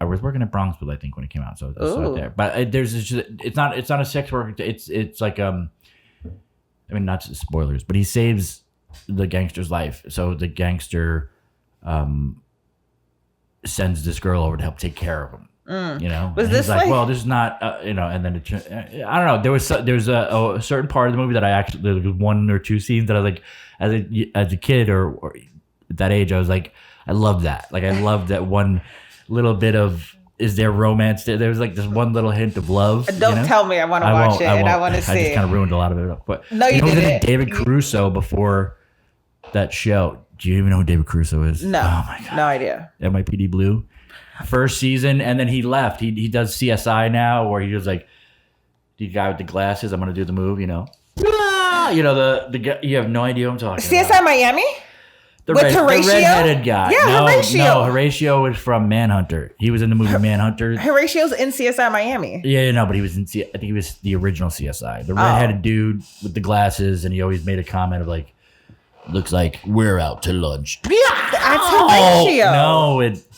was working at Bronxville, I think, when it came out. So it's out there. But it's not a sex worker. It's like not spoilers, but he saves the gangster's life. So the gangster sends this girl over to help take care of him. You know, Was and this he's like, like- well, this is not, you know, and then I don't know. There's a certain part of the movie that I actually, there was 1 or 2 scenes that I was like, as a kid or at that age, I was like, I love that. Like, I love that one little bit of, is there romance there? There was like this one little hint of love. Don't tell me. I want to watch it, and I want to see I just it. kind of ruined a lot of it. But No, you know, didn't. David Caruso before that show. Do you even know who David Caruso is? No. Oh my god. No idea. NYPD Blue. First season, and then he left. He does CSI now, where he was like the guy with the glasses. I'm gonna do the move, you know. You know the guy. You have no idea what I'm talking CSI about. Miami? The with Horatio? the redheaded guy. Yeah, Horatio. No, Horatio was from Manhunter. He was in the movie Manhunter. Horatio's in CSI Miami. Yeah, no, but he was in. I think he was the original CSI. The redheaded dude with the glasses, and he always made a comment of like, "Looks like we're out to lunch." That's Horatio.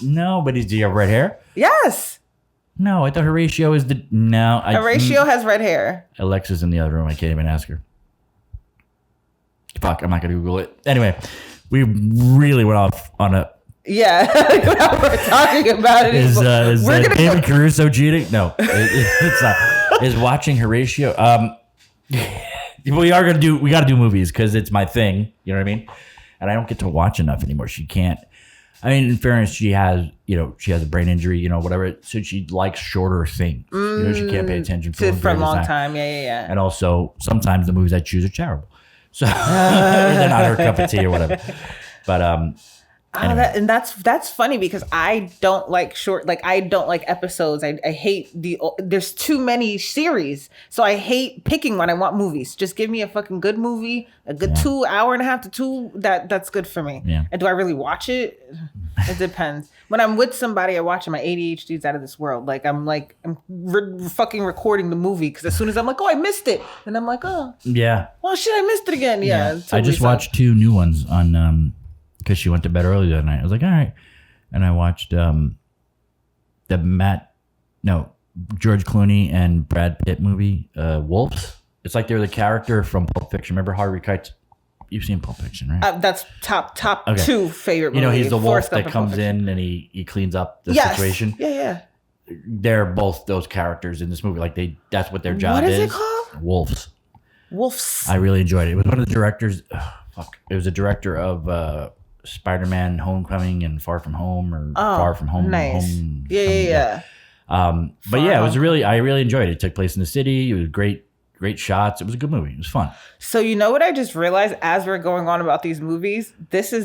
No, but do you have red hair? Yes. No, I thought Horatio is the Horatio has red hair. Alexa's in the other room. I can't even ask her. Fuck, I'm not gonna Google it. Anyway, we really went off on a. Yeah, we're talking about it. Is We're gonna David Caruso cheating? No, it's not. Is watching Horatio. We got to do movies because it's my thing. You know what I mean? And I don't get to watch enough anymore. She can't. I mean, in fairness, she has a brain injury, whatever. So she likes shorter things. She can't pay attention for a long time. Yeah. And also, sometimes the movies I choose are terrible. So they're not her cup of tea or whatever. But anyway. And that's funny because I don't like I don't like episodes. I hate there's too many series. So I hate picking when I want movies. Just give me a fucking good movie, a good 2 hour and a half to 2. That's good for me. Yeah. And do I really watch it? It depends. When I'm with somebody, I watch it. My ADHD's out of this world. Like I'm fucking recording the movie because as soon as I'm like, oh, I missed it, and I'm like, oh, yeah, well, shit, I missed it again. Yeah. Totally I just watched 2 new ones on because she went to bed early that night. I was like, all right, and I watched George Clooney and Brad Pitt movie, Wolves. It's like they're the character from Pulp Fiction. Remember Harvey Keitel? You've seen Pulp Fiction, right? That's top Okay. 2 favorite movies. He's the wolf Forrest Gump that and Pulp comes Fiction. in and he cleans up the Yes. situation. Yeah. They're both those characters in this movie. Like that's what their job What is is. it called? Wolves. Wolves. I really enjoyed it. It was one of the directors. It was a director of Spider-Man: Homecoming and Far From Home or Far From Home. Nice. Home, Yeah. But yeah, it was I really enjoyed it. It took place in the city. It was great shots. It was a good movie. It was fun. So you know what I just realized as we're going on about these movies,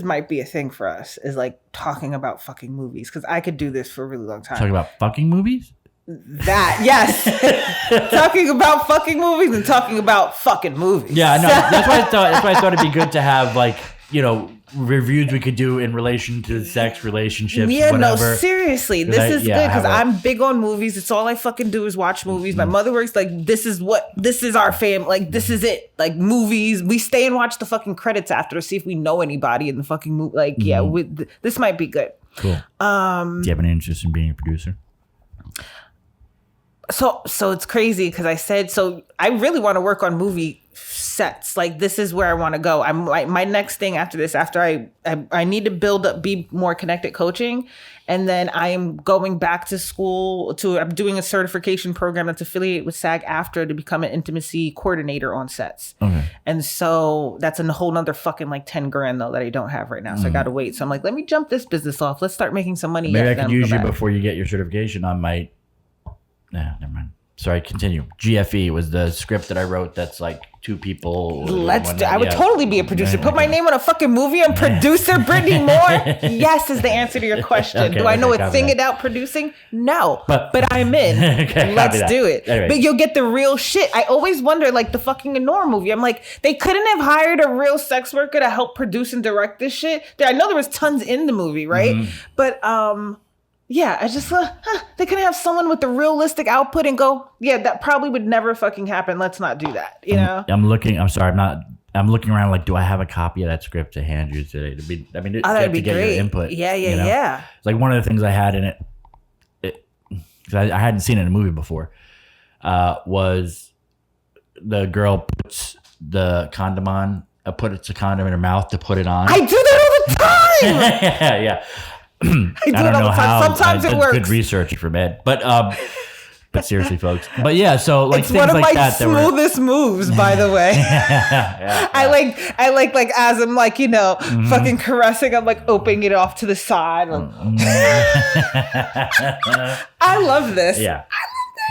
might be a thing for us, is like talking about fucking movies, because I could do this for a really long time. Talking about fucking movies? That, yes. Talking about fucking movies and talking about fucking movies. Yeah, no. That's why I thought it'd be good to have reviews we could do in relation to sex relationships. Yeah, whatever. no, seriously. This is good because I I'm big on movies. It's all I fucking do is watch movies. My mother works like, this is our fam. Like, this is it. Like, movies. We stay and watch the fucking credits after to see if we know anybody in the fucking movie. Like, this might be good. Cool. Do you have any interest in being a producer? So it's crazy because I said, so I really want to work on movie sets. Like, this is where I want to go. I'm like, my next thing after this, after I need to build up, be more connected coaching. And then I am going back to school I'm doing a certification program that's affiliated with SAG-AFTRA to become an intimacy coordinator on sets. Okay. And so that's a whole nother fucking like 10 grand though that I don't have right now. So I got to wait. So I'm like, let me jump this business off. Let's start making some money. Maybe I could use you before you get your certification. I might. Nah, never mind. Sorry, continue. GFE was the script that I wrote that's like 2 people. I would totally be a producer. Put my name on a fucking movie. I'm producer Brittany Moore. Yes is the answer to your question. Do I know a thing about producing? No. But I'm in. Okay, let's do it. Anyway. But you'll get the real shit. I always wonder, like the fucking Nora movie. I'm like, they couldn't have hired a real sex worker to help produce and direct this shit. I know there was tons in the movie, right? Mm-hmm. But yeah, I just they could have someone with the realistic output and go, yeah, that probably would never fucking happen. Let's not do that. You know? I'm looking around like, do I have a copy of that script to hand you today? That'd be to get great. your input. Yeah. It's like one of the things I had in it, because I hadn't seen it in a movie before, was the girl puts the condom on, puts a condom in her mouth to put it on. I do that all the time. Yeah. I do I don't it all know the time. how. Sometimes it Good works. research from Ed, but seriously, folks. But yeah, so like It's things one of like my that. smoothest moves, by the way. Yeah. I like as I'm like, fucking caressing, I'm like opening it off to the side. Like, I love this. Yeah.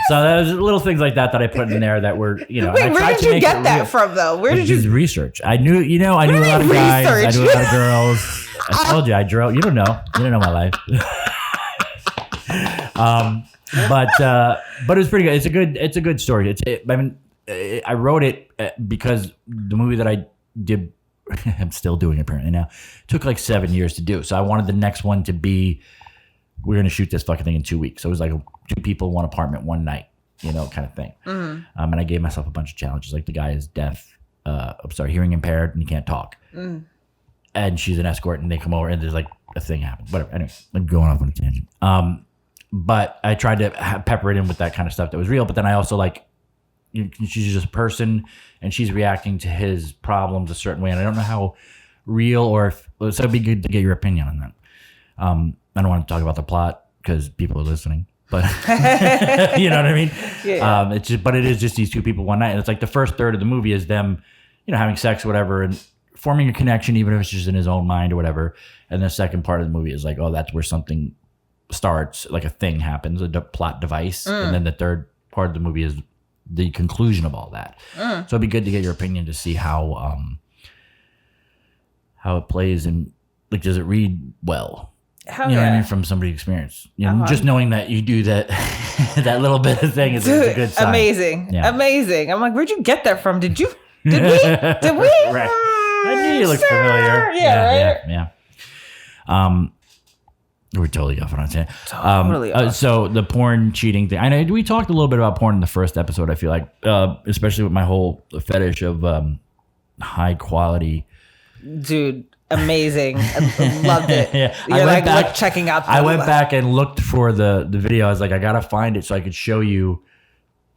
So there's little things like that I put in there that were, Wait, where did you get that from, though? Where did you research? I knew, I knew a lot of guys. I knew a lot of girls. I told you, I drove. You don't know my life. But it was pretty good. It's a good story. I wrote it because the movie that I did, I'm still doing apparently now, took like 7 years to do. So I wanted the next one to be, we're going to shoot this fucking thing in 2 weeks. So it was like 2 people, 1 apartment, 1 night, kind of thing. And I gave myself a bunch of challenges. Like the guy is deaf, hearing impaired, and he can't talk. And she's an escort, and they come over, and there's like a thing happens. Whatever. Anyway, I'm going off on a tangent. But I tried to pepper it in with that kind of stuff that was real. But then I also she's just a person, and she's reacting to his problems a certain way, and I don't know how real so it'd be good to get your opinion on that. I don't want to talk about the plot because people are listening, but you know what I mean? Yeah. But it is just these 2 people one night, and it's like the first third of the movie is them, having sex or whatever, and forming a connection, even if it's just in his own mind or whatever. And the second part of the movie is like, oh, that's where something starts, like a thing happens, a plot device. And then the third part of the movie is the conclusion of all that. So it'd be good to get your opinion to see how it plays, and like, does it read well? What I mean, from somebody's experience. Just knowing that you do that that little bit of thing is a good sign. Amazing. Yeah. Amazing. I'm like, where'd you get that from? Did we? Right. I knew you looked familiar. Yeah. We're totally off on a tangent. Totally off. So the porn cheating thing. I know we talked a little bit about porn in the first episode. I feel like, especially with my whole fetish of high quality. Dude, amazing. I loved it. Yeah. You're like checking out. I went back and looked for the video. I was like, I gotta find it so I could show you.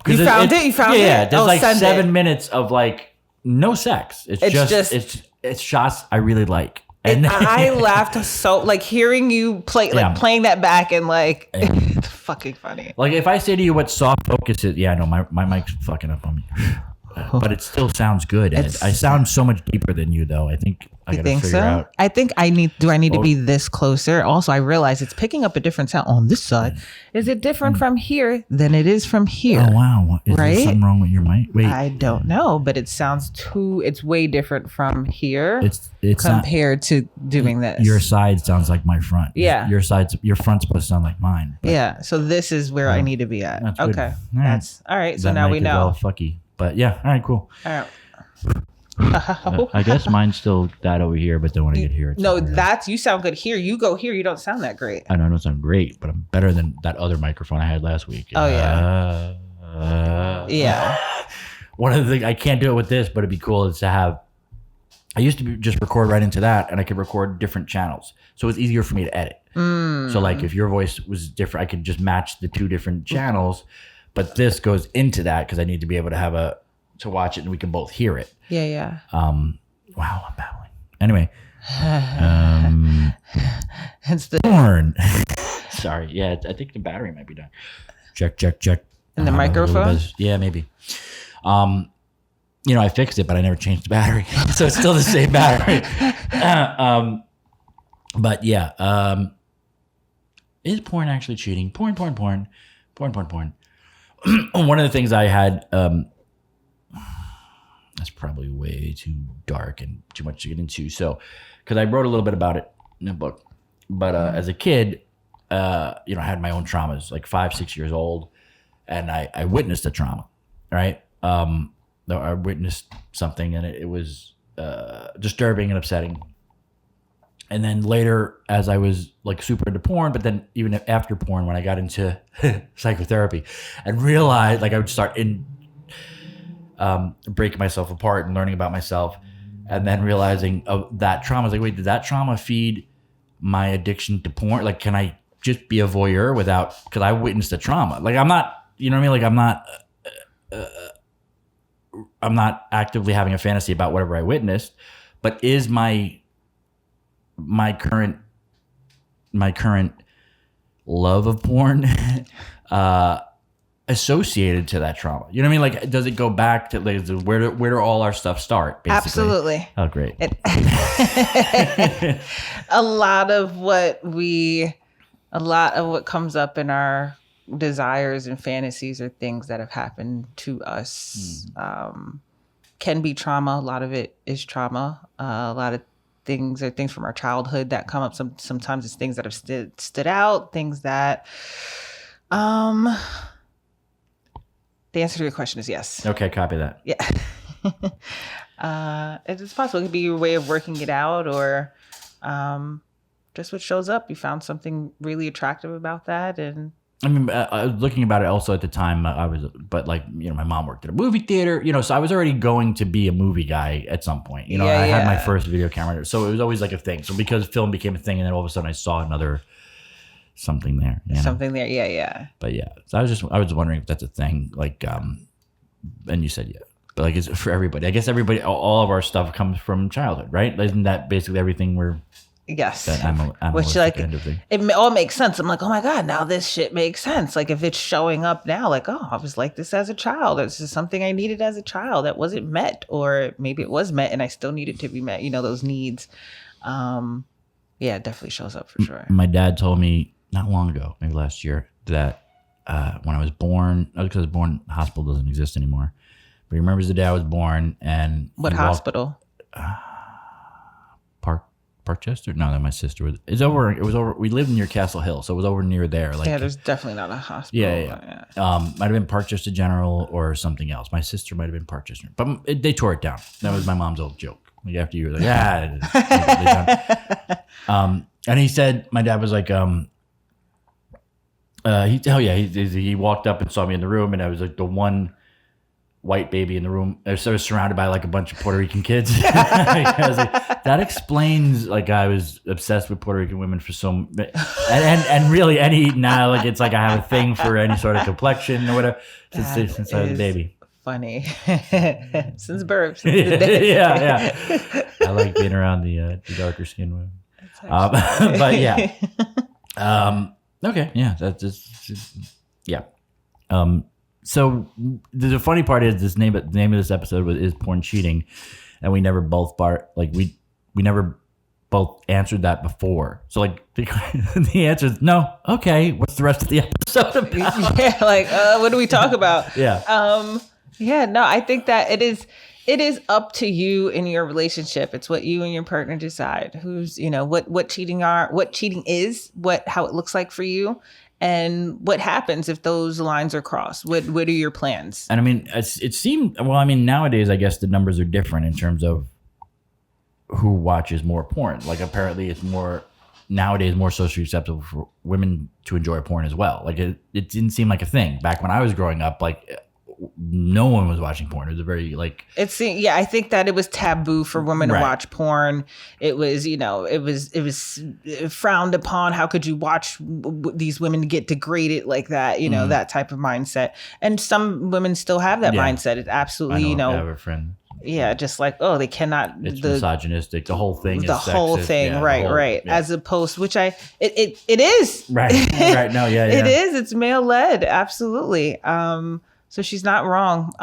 You found it. Yeah. There's like 7 minutes of like no sex. It's shots I really like. And I laughed so, like, hearing you play, like playing that back, and like, it's fucking funny. Like, if I say to you what soft focus is, no, my mic's fucking up on me. But it still sounds good. And I sound so much deeper than you, though. I think I gotta figure out. I think I need to be this closer? Also, I realize it's picking up a different sound on this side. Is it different from here than it is from here? Oh, wow. Is there something wrong with your mic? Wait. I don't know, but it sounds it's way different from here. It's compared to doing this. Your side sounds like my front. Yeah. Your front's supposed to sound like mine. Yeah. So this is where I need to be at. That's okay. Good. That's all right. So now we know. All fucky. But yeah, all right, cool. All right. I guess mine's still that over here, but then when I get here, you sound good here. You go here, you don't sound that great. I know I don't sound great, but I'm better than that other microphone I had last week. Oh yeah. Yeah. One of the things I can't do it with this, but it'd be cool is to have. I used to just record right into that, and I could record different channels, so it's easier for me to edit. So like if your voice was different, I could just match the 2 different channels. But this goes into that because I need to be able to to watch it and we can both hear it. Yeah. Wow, I'm babbling. Anyway, it's the porn. Sorry. Yeah, I think the battery might be done. Check. And the microphone? Yeah, maybe. I fixed it, but I never changed the battery, so it's still the same battery. But yeah, is porn actually cheating? Porn. One of the things I had, that's probably way too dark and too much to get into. So, because I wrote a little bit about it in a book, but as a kid, I had my own traumas, like 5-6 years old, and I witnessed a trauma, right? I witnessed something, and it was disturbing and upsetting. And then later, as I was like super into porn, but then even after porn, when I got into psychotherapy and realized, like I would start breaking myself apart and learning about myself, and then realizing that trauma. I was like, wait, did that trauma feed my addiction to porn? Like, can I just be a voyeur because I witnessed the trauma? Like, I'm not, you know what I mean? Like, I'm not actively having a fantasy about whatever I witnessed, but is my current my current love of porn associated to that trauma. You know what I mean? Like, does it go back to like where do all our stuff start? Basically? Absolutely. Oh, great. A lot of what comes up in our desires and fantasies are things that have happened to us. Can be trauma. A lot of it is trauma. A lot of things are things from our childhood that come up. Sometimes it's things that have stood out. Things that, the answer to your question is yes. Okay, copy that. Yeah. It's possible. It could be your way of working it out, or just what shows up. You found something really attractive about that, and I mean, I was looking about it also at the time. My mom worked at a movie theater, so I was already going to be a movie guy at some point. I had my first video camera, so it was always like a thing. So because film became a thing, and then all of a sudden I saw something there. Something there, yeah. But yeah, so I was wondering if that's a thing. Like, and you said yeah, but like, it's for everybody. I guess everybody, all of our stuff comes from childhood, right? Isn't that basically everything we're? Yes. Which like it all makes sense. I'm like, oh my God, now this shit makes sense. Like if it's showing up now, like, oh, I was like this as a child. This is something I needed as a child that wasn't met, or maybe it was met and I still needed to be met. Those needs. Yeah, it definitely shows up for sure. My dad told me not long ago, maybe last year, that when I was born, because I was born, hospital doesn't exist anymore. But he remembers the day I was born, and what hospital? Parkchester? No, that my sister was. It was over. We lived near Castle Hill, so it was over near there. Like, yeah, there's definitely not a hospital. Yeah. Might have been Parkchester General or something else. My sister might have been Parkchester, but they tore it down. That was my mom's old joke. Like after you were like, and he said, my dad was like, he walked up and saw me in the room, and I was like the one white baby in the room. I was surrounded by like a bunch of Puerto Rican kids. I was like, that explains like I was obsessed with Puerto Rican women for so and really now like it's like I have a thing for any sort of complexion or whatever since I was a baby. Funny. Since birth. Yeah. I like being around the darker skinned women. But yeah. Okay. Yeah. That's just yeah. So the funny part is the name of this episode is porn cheating, and we never both we never both answered that before. So like the answer is no. Okay, what's the rest of the episode about? Yeah, like what do we talk about? Yeah. Yeah. No, I think that it is up to you in your relationship. It's what you and your partner decide. Who's what cheating is, how it looks like for you. And what happens if those lines are crossed? What are your plans? And I mean, it seemed, nowadays, I guess the numbers are different in terms of who watches more porn. Like apparently it's nowadays more socially acceptable for women to enjoy porn as well. Like it didn't seem like a thing back when I was growing up. Like no one was watching porn. It was a very I think that it was taboo for women to watch porn. It was, it was frowned upon. How could you watch these women get degraded like that? That type of mindset. And some women still have that mindset. It's absolutely, I have a friend. Yeah, just like, oh, they cannot. It's misogynistic. The whole thing is the whole sexist. thing, Yeah, right. Yeah. As opposed, which it is. Right. No, yeah. It is. It's male led. Absolutely. So she's not wrong.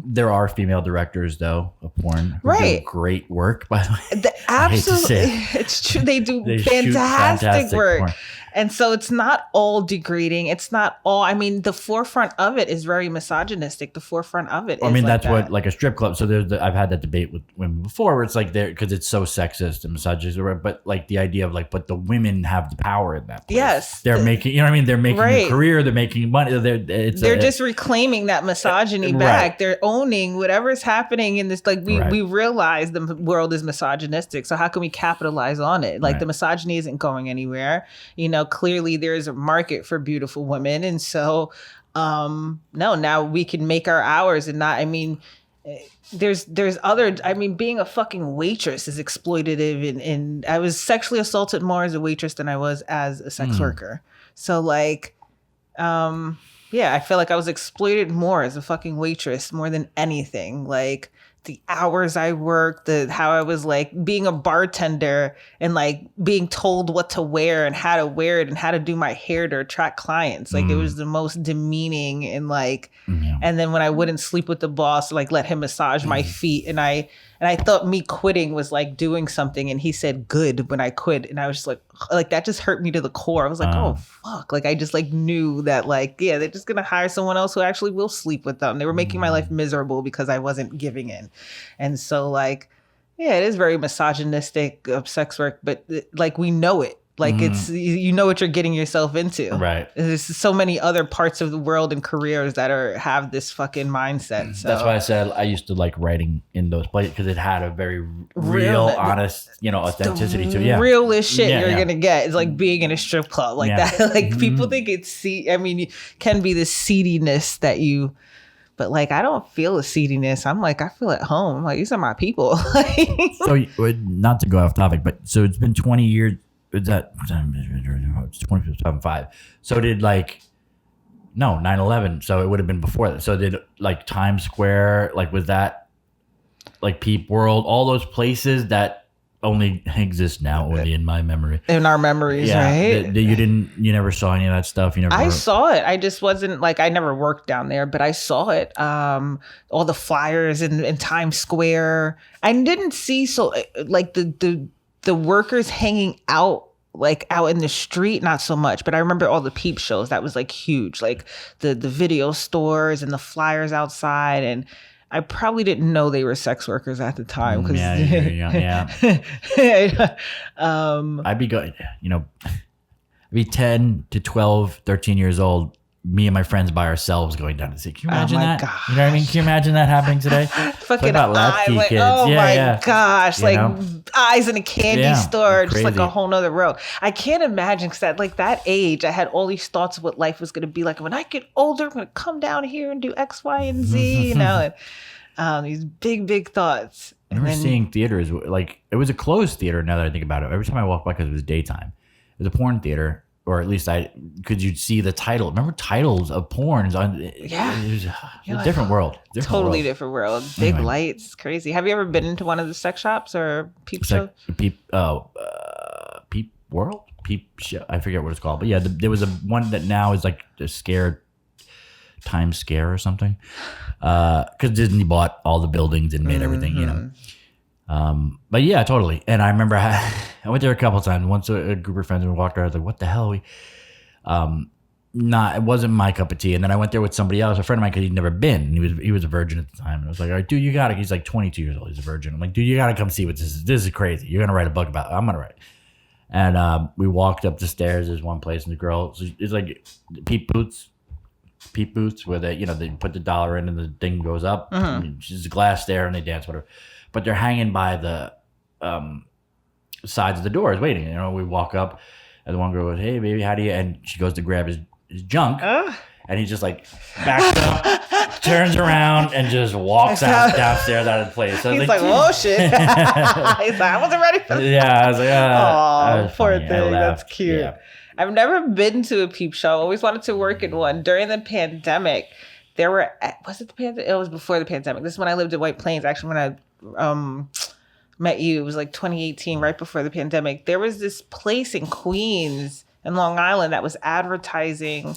There are female directors, though, of porn who do great work, by the way. Absolutely. It's true. They do fantastic work. Porn. And so it's not all degrading. It's not all, the forefront of it is very misogynistic. The forefront of it is that's what, like a strip club. So I've had that debate with women before where it's like because it's so sexist and misogynistic, but like the idea of but the women have the power in that place. Yes. They're making, they're making a career, they're making money. They're just reclaiming that misogyny back. Right. They're owning whatever's happening in this. Like we realize the world is misogynistic. So how can we capitalize on it? Like the misogyny isn't going anywhere. Clearly there is a market for beautiful women. And so, now we can make our hours and not, there's other, being a fucking waitress is exploitative and I was sexually assaulted more as a waitress than I was as a sex worker. So I feel like I was exploited more as a fucking waitress more than anything. Like the hours I worked, how I was like being a bartender and like being told what to wear and how to wear it and how to do my hair to attract clients. Like it was the most demeaning and like, and then when I wouldn't sleep with the boss, like let him massage my feet. And I thought me quitting was like doing something. And he said good when I quit. And I was just like that just hurt me to the core. I was like, oh fuck. Like I just like knew that like, yeah, they're just going to hire someone else who actually will sleep with them. They were making my life miserable because I wasn't giving in. And so like, yeah, it is very misogynistic of sex work, but like we know it. Like it's, you know what you're getting yourself into. Right. There's so many other parts of the world and careers that have this fucking mindset. So. That's why I said I used to like writing in those places because it had a very real, honest, authenticity to it. Yeah. Realest shit you're going to get. It's like being in a strip club like that. Like people think it can be the seediness that you... But like, I don't feel a seediness. I'm like, I feel at home. Like, these are my people. So, not to go off topic, but so it's been 20 years. It's 2005. So did 9/11. So it would have been before that. So did like Times Square, like was that like Peep World, all those places that only exist now only in my memory. In our memories, right? You never saw any of that stuff? I saw it. I just wasn't like, I never worked down there, but I saw it. All the flyers in Times Square. I didn't see like the workers hanging out like out in the street, not so much, but I remember all the peep shows. That was like huge, like the video stores and the flyers outside. And I probably didn't know they were sex workers at the time. Cause yeah. I'd be going, I'd be 10 to 12, 13 years old. Me and my friends by ourselves going down to see. Can you imagine that? Gosh. You know what I mean? Can you imagine that happening today? Fucking kids. Oh my gosh. Like eyes in a candy store, just like a whole nother world. I can't imagine because at like that age, I had all these thoughts of what life was going to be like. When I get older, I'm going to come down here and do X, Y, and Z, and these big thoughts. I remember seeing theaters, like it was a closed theater now that I think about it. Every time I walked by, because it was daytime, it was a porn theater. Or at least you'd see the title. Remember titles of porns on? Yeah, it was a different world. Different world. Big lights, crazy. Have you ever been into one of the sex shops or peep show? Peep World, Peep Show. I forget what it's called, but yeah, there was one that now is like the Times Scare or something. Because Disney bought all the buildings and made everything, But yeah, totally. And I remember I went there a couple of times. Once a group of friends walked around, I was like, what the hell? It wasn't my cup of tea. And then I went there with somebody else, a friend of mine, because he'd never been. He was a virgin at the time. And I was like, all right, dude, you got to. He's like 22 years old. He's a virgin. I'm like, dude, you got to come see what this is. This is crazy. You're going to write a book about it. I'm going to write. And we walked up the stairs. There's one place, and the girl, it's like peep booths where they put the dollar in and the thing goes up. There's a glass there and they dance, whatever. But they're hanging by the sides of the doors waiting. We walk up and the one girl goes, hey, baby, how do you? And she goes to grab his junk. And he just like backs up, turns around, and just walks downstairs out of the place. So he's like, whoa, shit. He's like, I wasn't ready for that. Yeah, I was like, oh, poor thing. That's cute. Yeah. I've never been to a peep show. I always wanted to work in one. During the pandemic, was it the pandemic? It was before the pandemic. This is when I lived in White Plains. Actually, when I met you, it was like 2018, right before the pandemic. There was this place in Queens and Long Island that was advertising.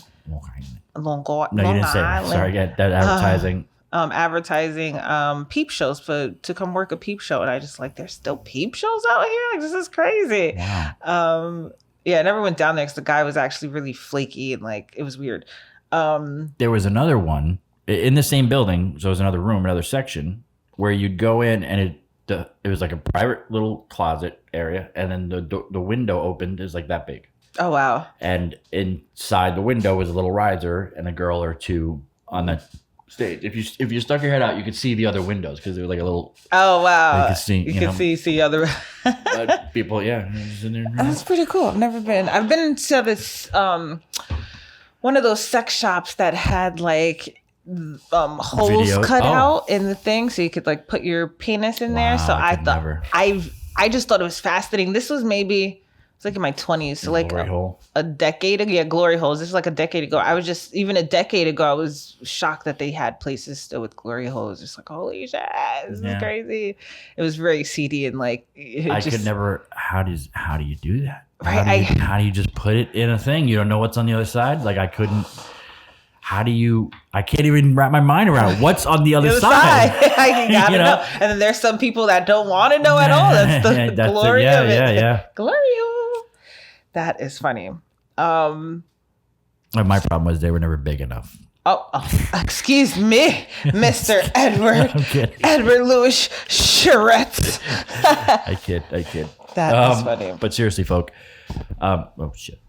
No, you didn't say that. Sorry, that advertising. Advertising peep shows to come work a peep show. And I just like, there's still peep shows out here? Like, this is crazy. Wow. Yeah, I never went down there because the guy was actually really flaky and like, it was weird. There was another one in the same building. So it was another room, another section where you'd go in and it was like a private little closet area. And then the window opened is like that big. Oh, wow. And inside the window was a little riser and a girl or two on that stage. If you stuck your head out, you could see the other windows because there was like a little. Oh, wow. You could see other people. Yeah. That's pretty cool. I've never been. I've been to this, one of those sex shops that had like holes cut out in the thing so you could like put your penis in there. So I thought I just thought it was fascinating. This was maybe It's like in my 20s. So like Glory hole. a decade ago. Yeah, glory holes. This is like a decade ago. I was just, even a decade ago, I was shocked that they had places still with glory holes. Just like, holy shit, this is crazy. It was very seedy and like, I could never, how do you do that? Right. How do you just put it in a thing? You don't know what's on the other side? Like I couldn't, I can't even wrap my mind around what's on the other side. You gotta know. And then there's some people that don't want to know at all. That's the glory of it. Yeah. Glory. That is funny. My problem was they were never big enough. Oh, excuse me, Mr. Edward. I'm kidding. Edward Louis Charette. I kid. That is funny. But seriously, folk. Oh, shit.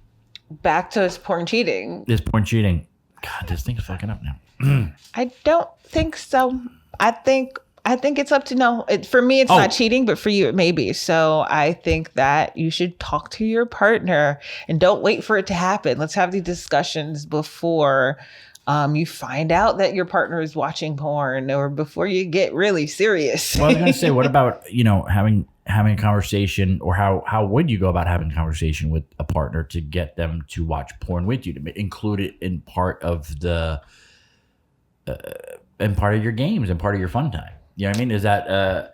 Back to his porn cheating. This porn cheating. God, this thing's fucking up now. I don't think so. I think it's up to no. For me, it's not cheating, but for you, it may be. So I think that you should talk to your partner and don't wait for it to happen. Let's have these discussions before you find out that your partner is watching porn or before you get really serious. Well, I was going to say, what about, having a conversation, or how would you go about having a conversation with a partner to get them to watch porn with you, to include it in part of the in part of your games and part of your fun time? You know what I mean? Is that a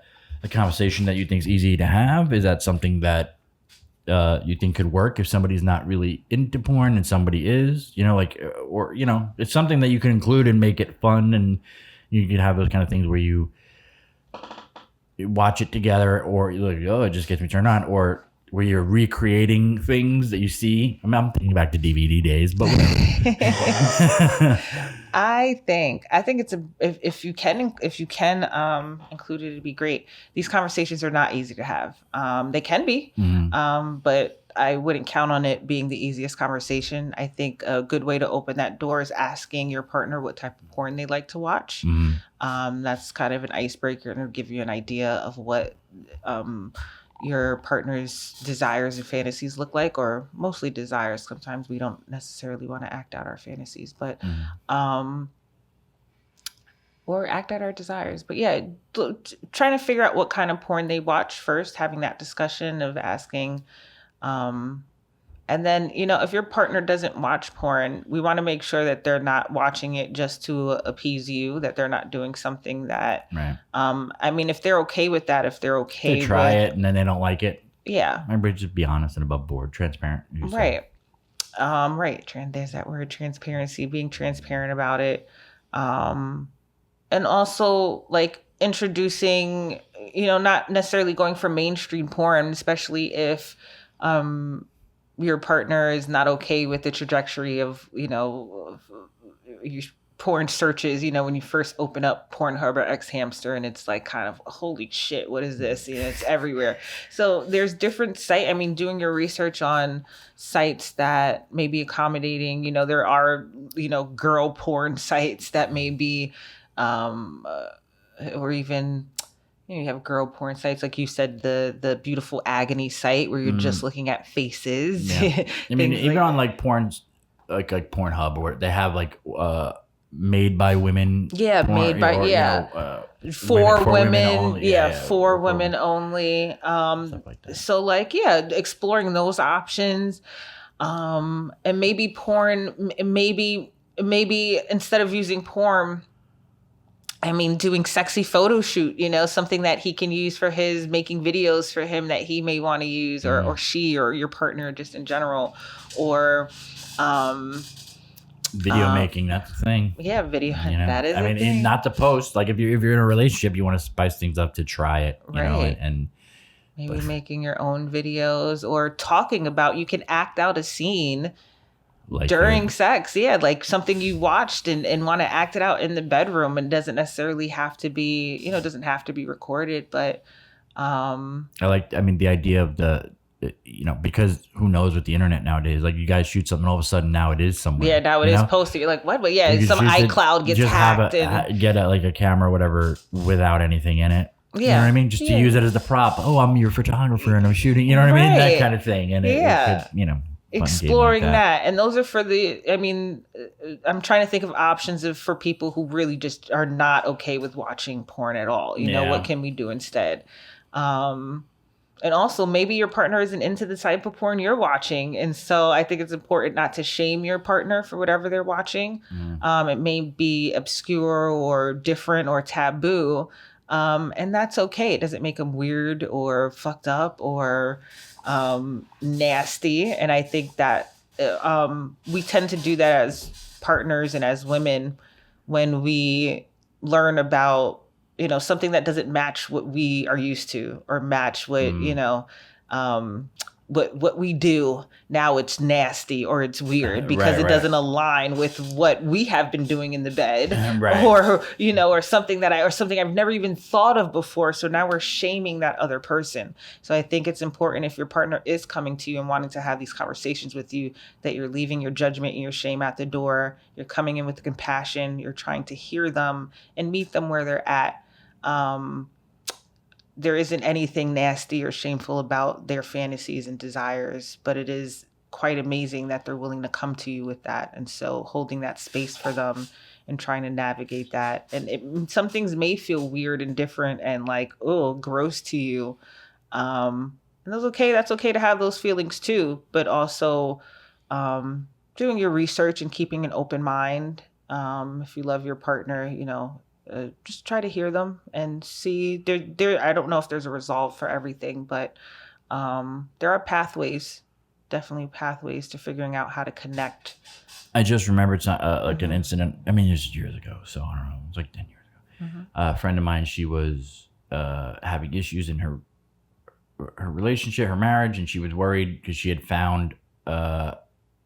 conversation that you think is easy to have? Is that something that you think could work if somebody's not really into porn and somebody is? It's something that you can include and make it fun, and you can have those kind of things where you watch it together, or you're like, oh, it just gets me turned on, or where you're recreating things that you see. I mean, I'm thinking back to DVD days, but whatever. I think it's if you can include it, it'd be great. These conversations are not easy to have. They can be, but I wouldn't count on it being the easiest conversation. I think a good way to open that door is asking your partner what type of porn they like to watch. That's kind of an icebreaker, and it'll give you an idea of what your partner's desires and fantasies look like, or mostly desires. Sometimes we don't necessarily want to act out our fantasies, but or act out our desires. But yeah, trying to figure out what kind of porn they watch first, having that discussion of asking. And then, if your partner doesn't watch porn, we want to make sure that they're not watching it just to appease you, that they're not doing something that, right. I mean, if they're okay with that, if they're okay they try it and then they don't like it. Yeah. Remember, just be honest and above board, transparent. Right. Right. There's that word, transparency, being transparent about it. And also like introducing, not necessarily going for mainstream porn, especially if, your partner is not okay with the trajectory of, your porn searches, when you first open up Pornhub or X Hamster, and it's like kind of, holy shit, what is this? It's everywhere. So there's different sites. I mean, doing your research on sites that may be accommodating, there are, girl porn sites that may be, or even, you have girl porn sites, like you said, the Beautiful Agony site where you're just looking at faces. Yeah. I mean, even on like porn, like Pornhub, where they have like made by women. Yeah, porn, made by for women only. For women only. Stuff like that. So like exploring those options, and maybe porn. Maybe instead of using porn, I mean, doing sexy photo shoot, something that he can use for his making videos for him that he may want to use, or she, or your partner just in general, or video making. That's the thing. Yeah, video. That is. I mean, thing. Not to post. Like if you're in a relationship, you want to spice things up to try it, right. and maybe making your own videos or talking about. You can act out a scene. Like during sex, like something you watched and want to act it out in the bedroom, and doesn't necessarily have to be, doesn't have to be recorded. But the idea of the, because who knows with the internet nowadays, like you guys shoot something, all of a sudden now it is somewhere. Yeah, now it is posted. You're like, what? But some iCloud gets hacked. Get a camera or whatever without anything in it. Yeah. You know what I mean? Just to use it as the prop. Oh, I'm your photographer and I'm shooting. You know what I mean? That kind of thing. And it could, exploring like that. And those are for I'm trying to think of options for people who really just are not okay with watching porn at all. What can we do instead? And also, maybe your partner isn't into the type of porn you're watching. And so I think it's important not to shame your partner for whatever they're watching. It may be obscure or different or taboo. And that's okay. It doesn't make them weird or fucked up or nasty. And I think that we tend to do that as partners and as women when we learn about something that doesn't match what we are used to or match what what we do. Now it's nasty or it's weird because it doesn't align with what we have been doing in the bed or or something I've never even thought of before. So now we're shaming that other person. So I think it's important, if your partner is coming to you and wanting to have these conversations with you, that you're leaving your judgment and your shame at the door. You're coming in with compassion. You're trying to hear them and meet them where they're at. There isn't anything nasty or shameful about their fantasies and desires, but it is quite amazing that they're willing to come to you with that. And so holding that space for them and trying to navigate that. And some things may feel weird and different and like, oh, gross to you. And that's okay. That's okay to have those feelings too, but also doing your research and keeping an open mind. If you love your partner, just try to hear them and see. I don't know if there's a resolve for everything, but there are definitely pathways to figuring out how to connect. I just remembered like an incident. I mean, it was years ago, so I don't know. It was like 10 years ago. A friend of mine, she was having issues in her relationship, her marriage, and she was worried because she had found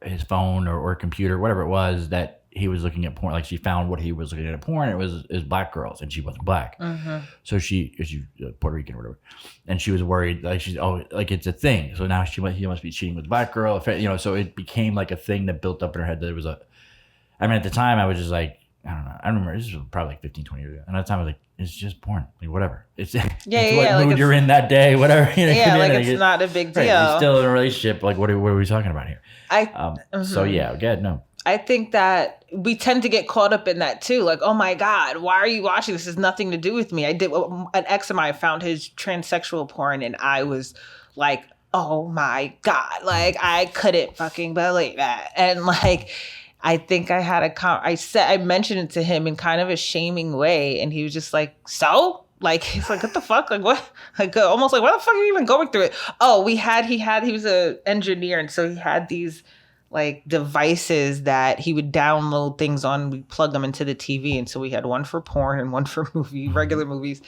his phone or computer, whatever it was, that he was looking at porn. Like, she found what he was looking at porn. It was black girls, and she wasn't black. So she's Puerto Rican or whatever, and she was worried, like, it's a thing. So now he must be cheating with a black girl. So it became like a thing that built up in her head that it was at the time I was just like, I don't know. I remember this was probably like 15, 20 years ago. And at the time I was like, it's just porn. Like, whatever. It's what mood you're in that day, whatever. It's not a big deal. Right, you're still in a relationship. Like, what are we talking about here? So yeah, good. No. I think that we tend to get caught up in that too. Like, oh my God, why are you watching this? This has nothing to do with me. An ex of mine found his transsexual porn and I was like, oh my God, like I couldn't fucking believe that. And like, I think I had I mentioned it to him in kind of a shaming way. And he was just like, so? Like, he's like, what the fuck? Like, what? Like, almost like, why the fuck are you even going through it? Oh, he was an engineer. And so he had these like devices that he would download things on. We plug them into the TV. And so we had one for porn and one for regular movies.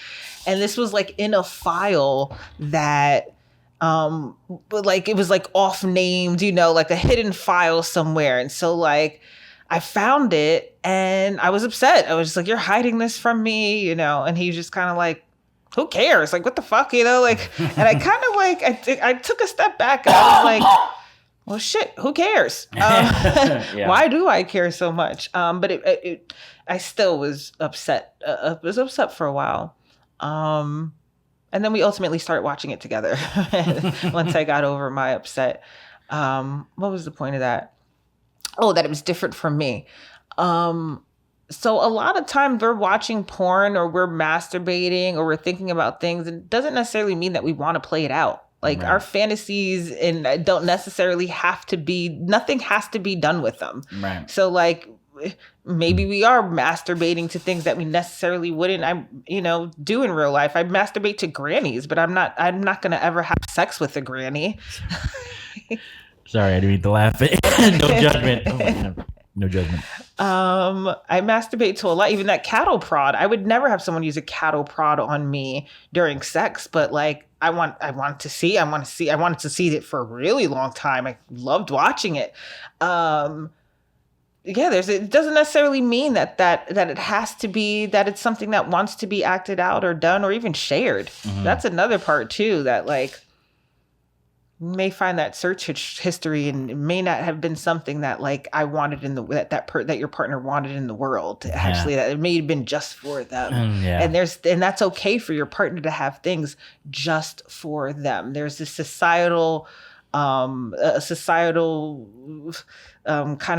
And this was like in a file that, but like, it was like off named, like a hidden file somewhere. And so like, I found it and I was upset. I was just like, you're hiding this from me, and he was just kind of like, who cares? Like, what the fuck, like, and I kind of like, I took a step back and I was like, well, shit, who cares? Why do I care so much? But I still was upset. I was upset for a while. And then we ultimately started watching it together once I got over my upset. What was the point of that? Oh, that it was different from me. So a lot of times we're watching porn or we're masturbating or we're thinking about things. And it doesn't necessarily mean that we want to play it out. Like, our fantasies and don't necessarily have to be, nothing has to be done with them. Right. So like, maybe we are masturbating to things that we necessarily wouldn't, do in real life. I masturbate to grannies, but I'm not going to ever have sex with a granny. Sorry, I didn't mean to laugh. No judgment. Oh my God. No judgment. I masturbate to a lot, even that cattle prod. I would never have someone use a cattle prod on me during sex, but like, I wanted to see it for a really long time. I loved watching it. It doesn't necessarily mean that it has to be, that it's something that wants to be acted out or done or even shared. That's another part too, that like, you may find that search history and it may not have been something that like I wanted that your partner wanted in the world. Actually, that it may have been just for them. And that's okay for your partner to have things just for them. There's this societal kind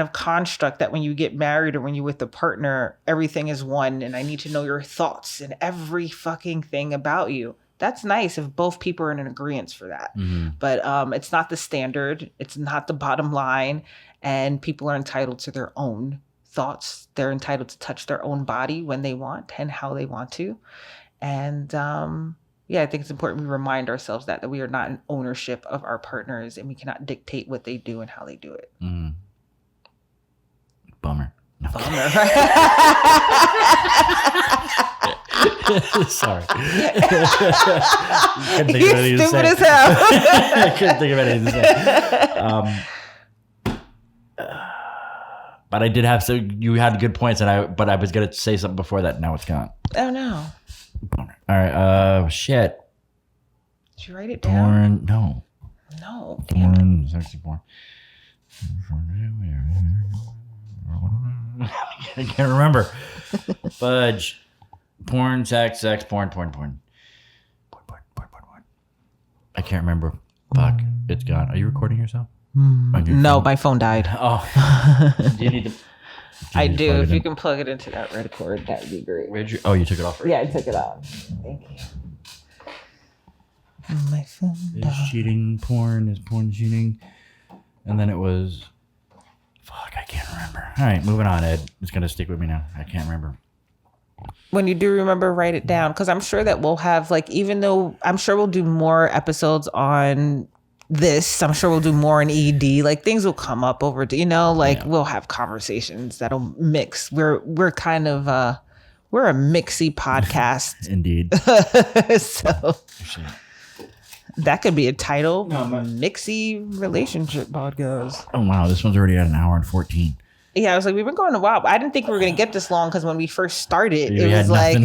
of construct that when you get married or when you're with a partner, everything is one and I need to know your thoughts and every fucking thing about you. That's nice if both people are in agreement for that. But it's not the standard. It's not the bottom line. And people are entitled to their own thoughts. They're entitled to touch their own body when they want and how they want to. And I think it's important we remind ourselves that we are not in ownership of our partners and we cannot dictate what they do and how they do it. Bummer. No. Bummer. Sorry. You're stupid as hell. I couldn't think of anything to say. But I did have, so you had good points, but I was going to say something before that. Now it's gone. Oh, no. Bummer. All right. Shit. Did you write it down? No. Damn it. Sexy porn. I can't remember. Fudge. Porn, sex, porn. I can't remember. Fuck. It's gone. Are you recording yourself? No, my phone died. Oh. Do you need to... I do. If you can plug it into that red cord, that would be great. You took it off? Yeah, I took it off. Thank you. My phone is cheating porn? Is porn cheating? And then it was... Fuck, I can't remember. All right, moving on, Ed. It's going to stick with me now. I can't remember. When you do remember, write it down. Because I'm sure that we'll have, even though I'm sure we'll do more episodes on this, I'm sure we'll do more in ED. Things will come up over, we'll have conversations that'll mix. We're kind of, we're a mixy podcast. Indeed. So that could be a title. Mixy relationship podcast. Oh, wow. This one's already at an hour and 14. Yeah, I was like, we've been going a while. I didn't think we were going to get this long because when we first started, it was like,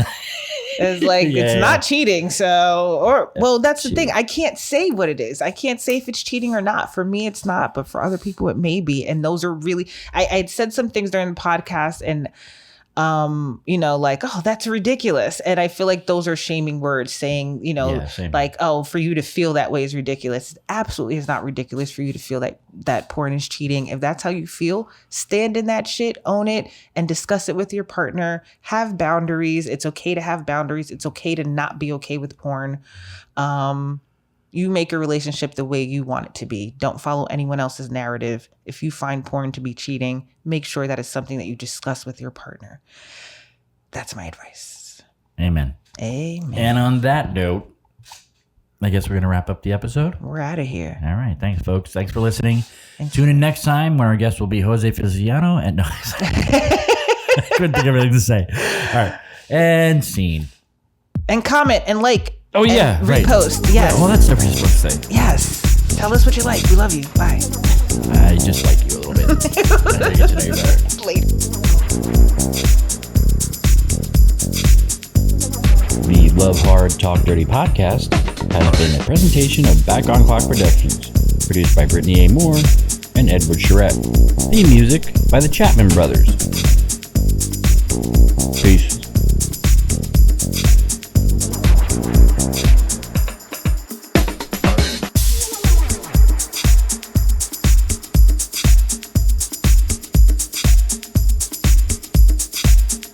it's not cheating. So, that's the thing. I can't say what it is. I can't say if it's cheating or not. For me, it's not. But for other people, it may be. And those are really, I had said some things during the podcast and, oh, that's ridiculous. And I feel like those are shaming words saying, for you to feel that way is ridiculous. It absolutely is not ridiculous for you to feel that porn is cheating. If that's how you feel, stand in that shit, own it, and discuss it with your partner. Have boundaries. It's okay to have boundaries. It's okay to not be okay with porn. You make a relationship the way you want it to be. Don't follow anyone else's narrative. If you find porn to be cheating, make sure that it's something that you discuss with your partner. That's my advice. Amen. And on that note, I guess we're going to wrap up the episode. We're out of here. All right. Thanks, folks. Thanks for listening. Tune in next time when our guest will be Jose Feliciano. And no, I couldn't think of anything to say. All right. And scene. And comment and like. Oh, yeah. Right. Repost. Yes. Yeah, well, that's what you're supposed to say. Yes. Tell us what you like. We love you. Bye. I just like you a little bit. I get to know you better. Later. The Love Hard, Talk Dirty podcast has been a presentation of Back on Clock Productions, produced by Brittany A. Moore and Edward Charette. Theme music by the Chapman Brothers.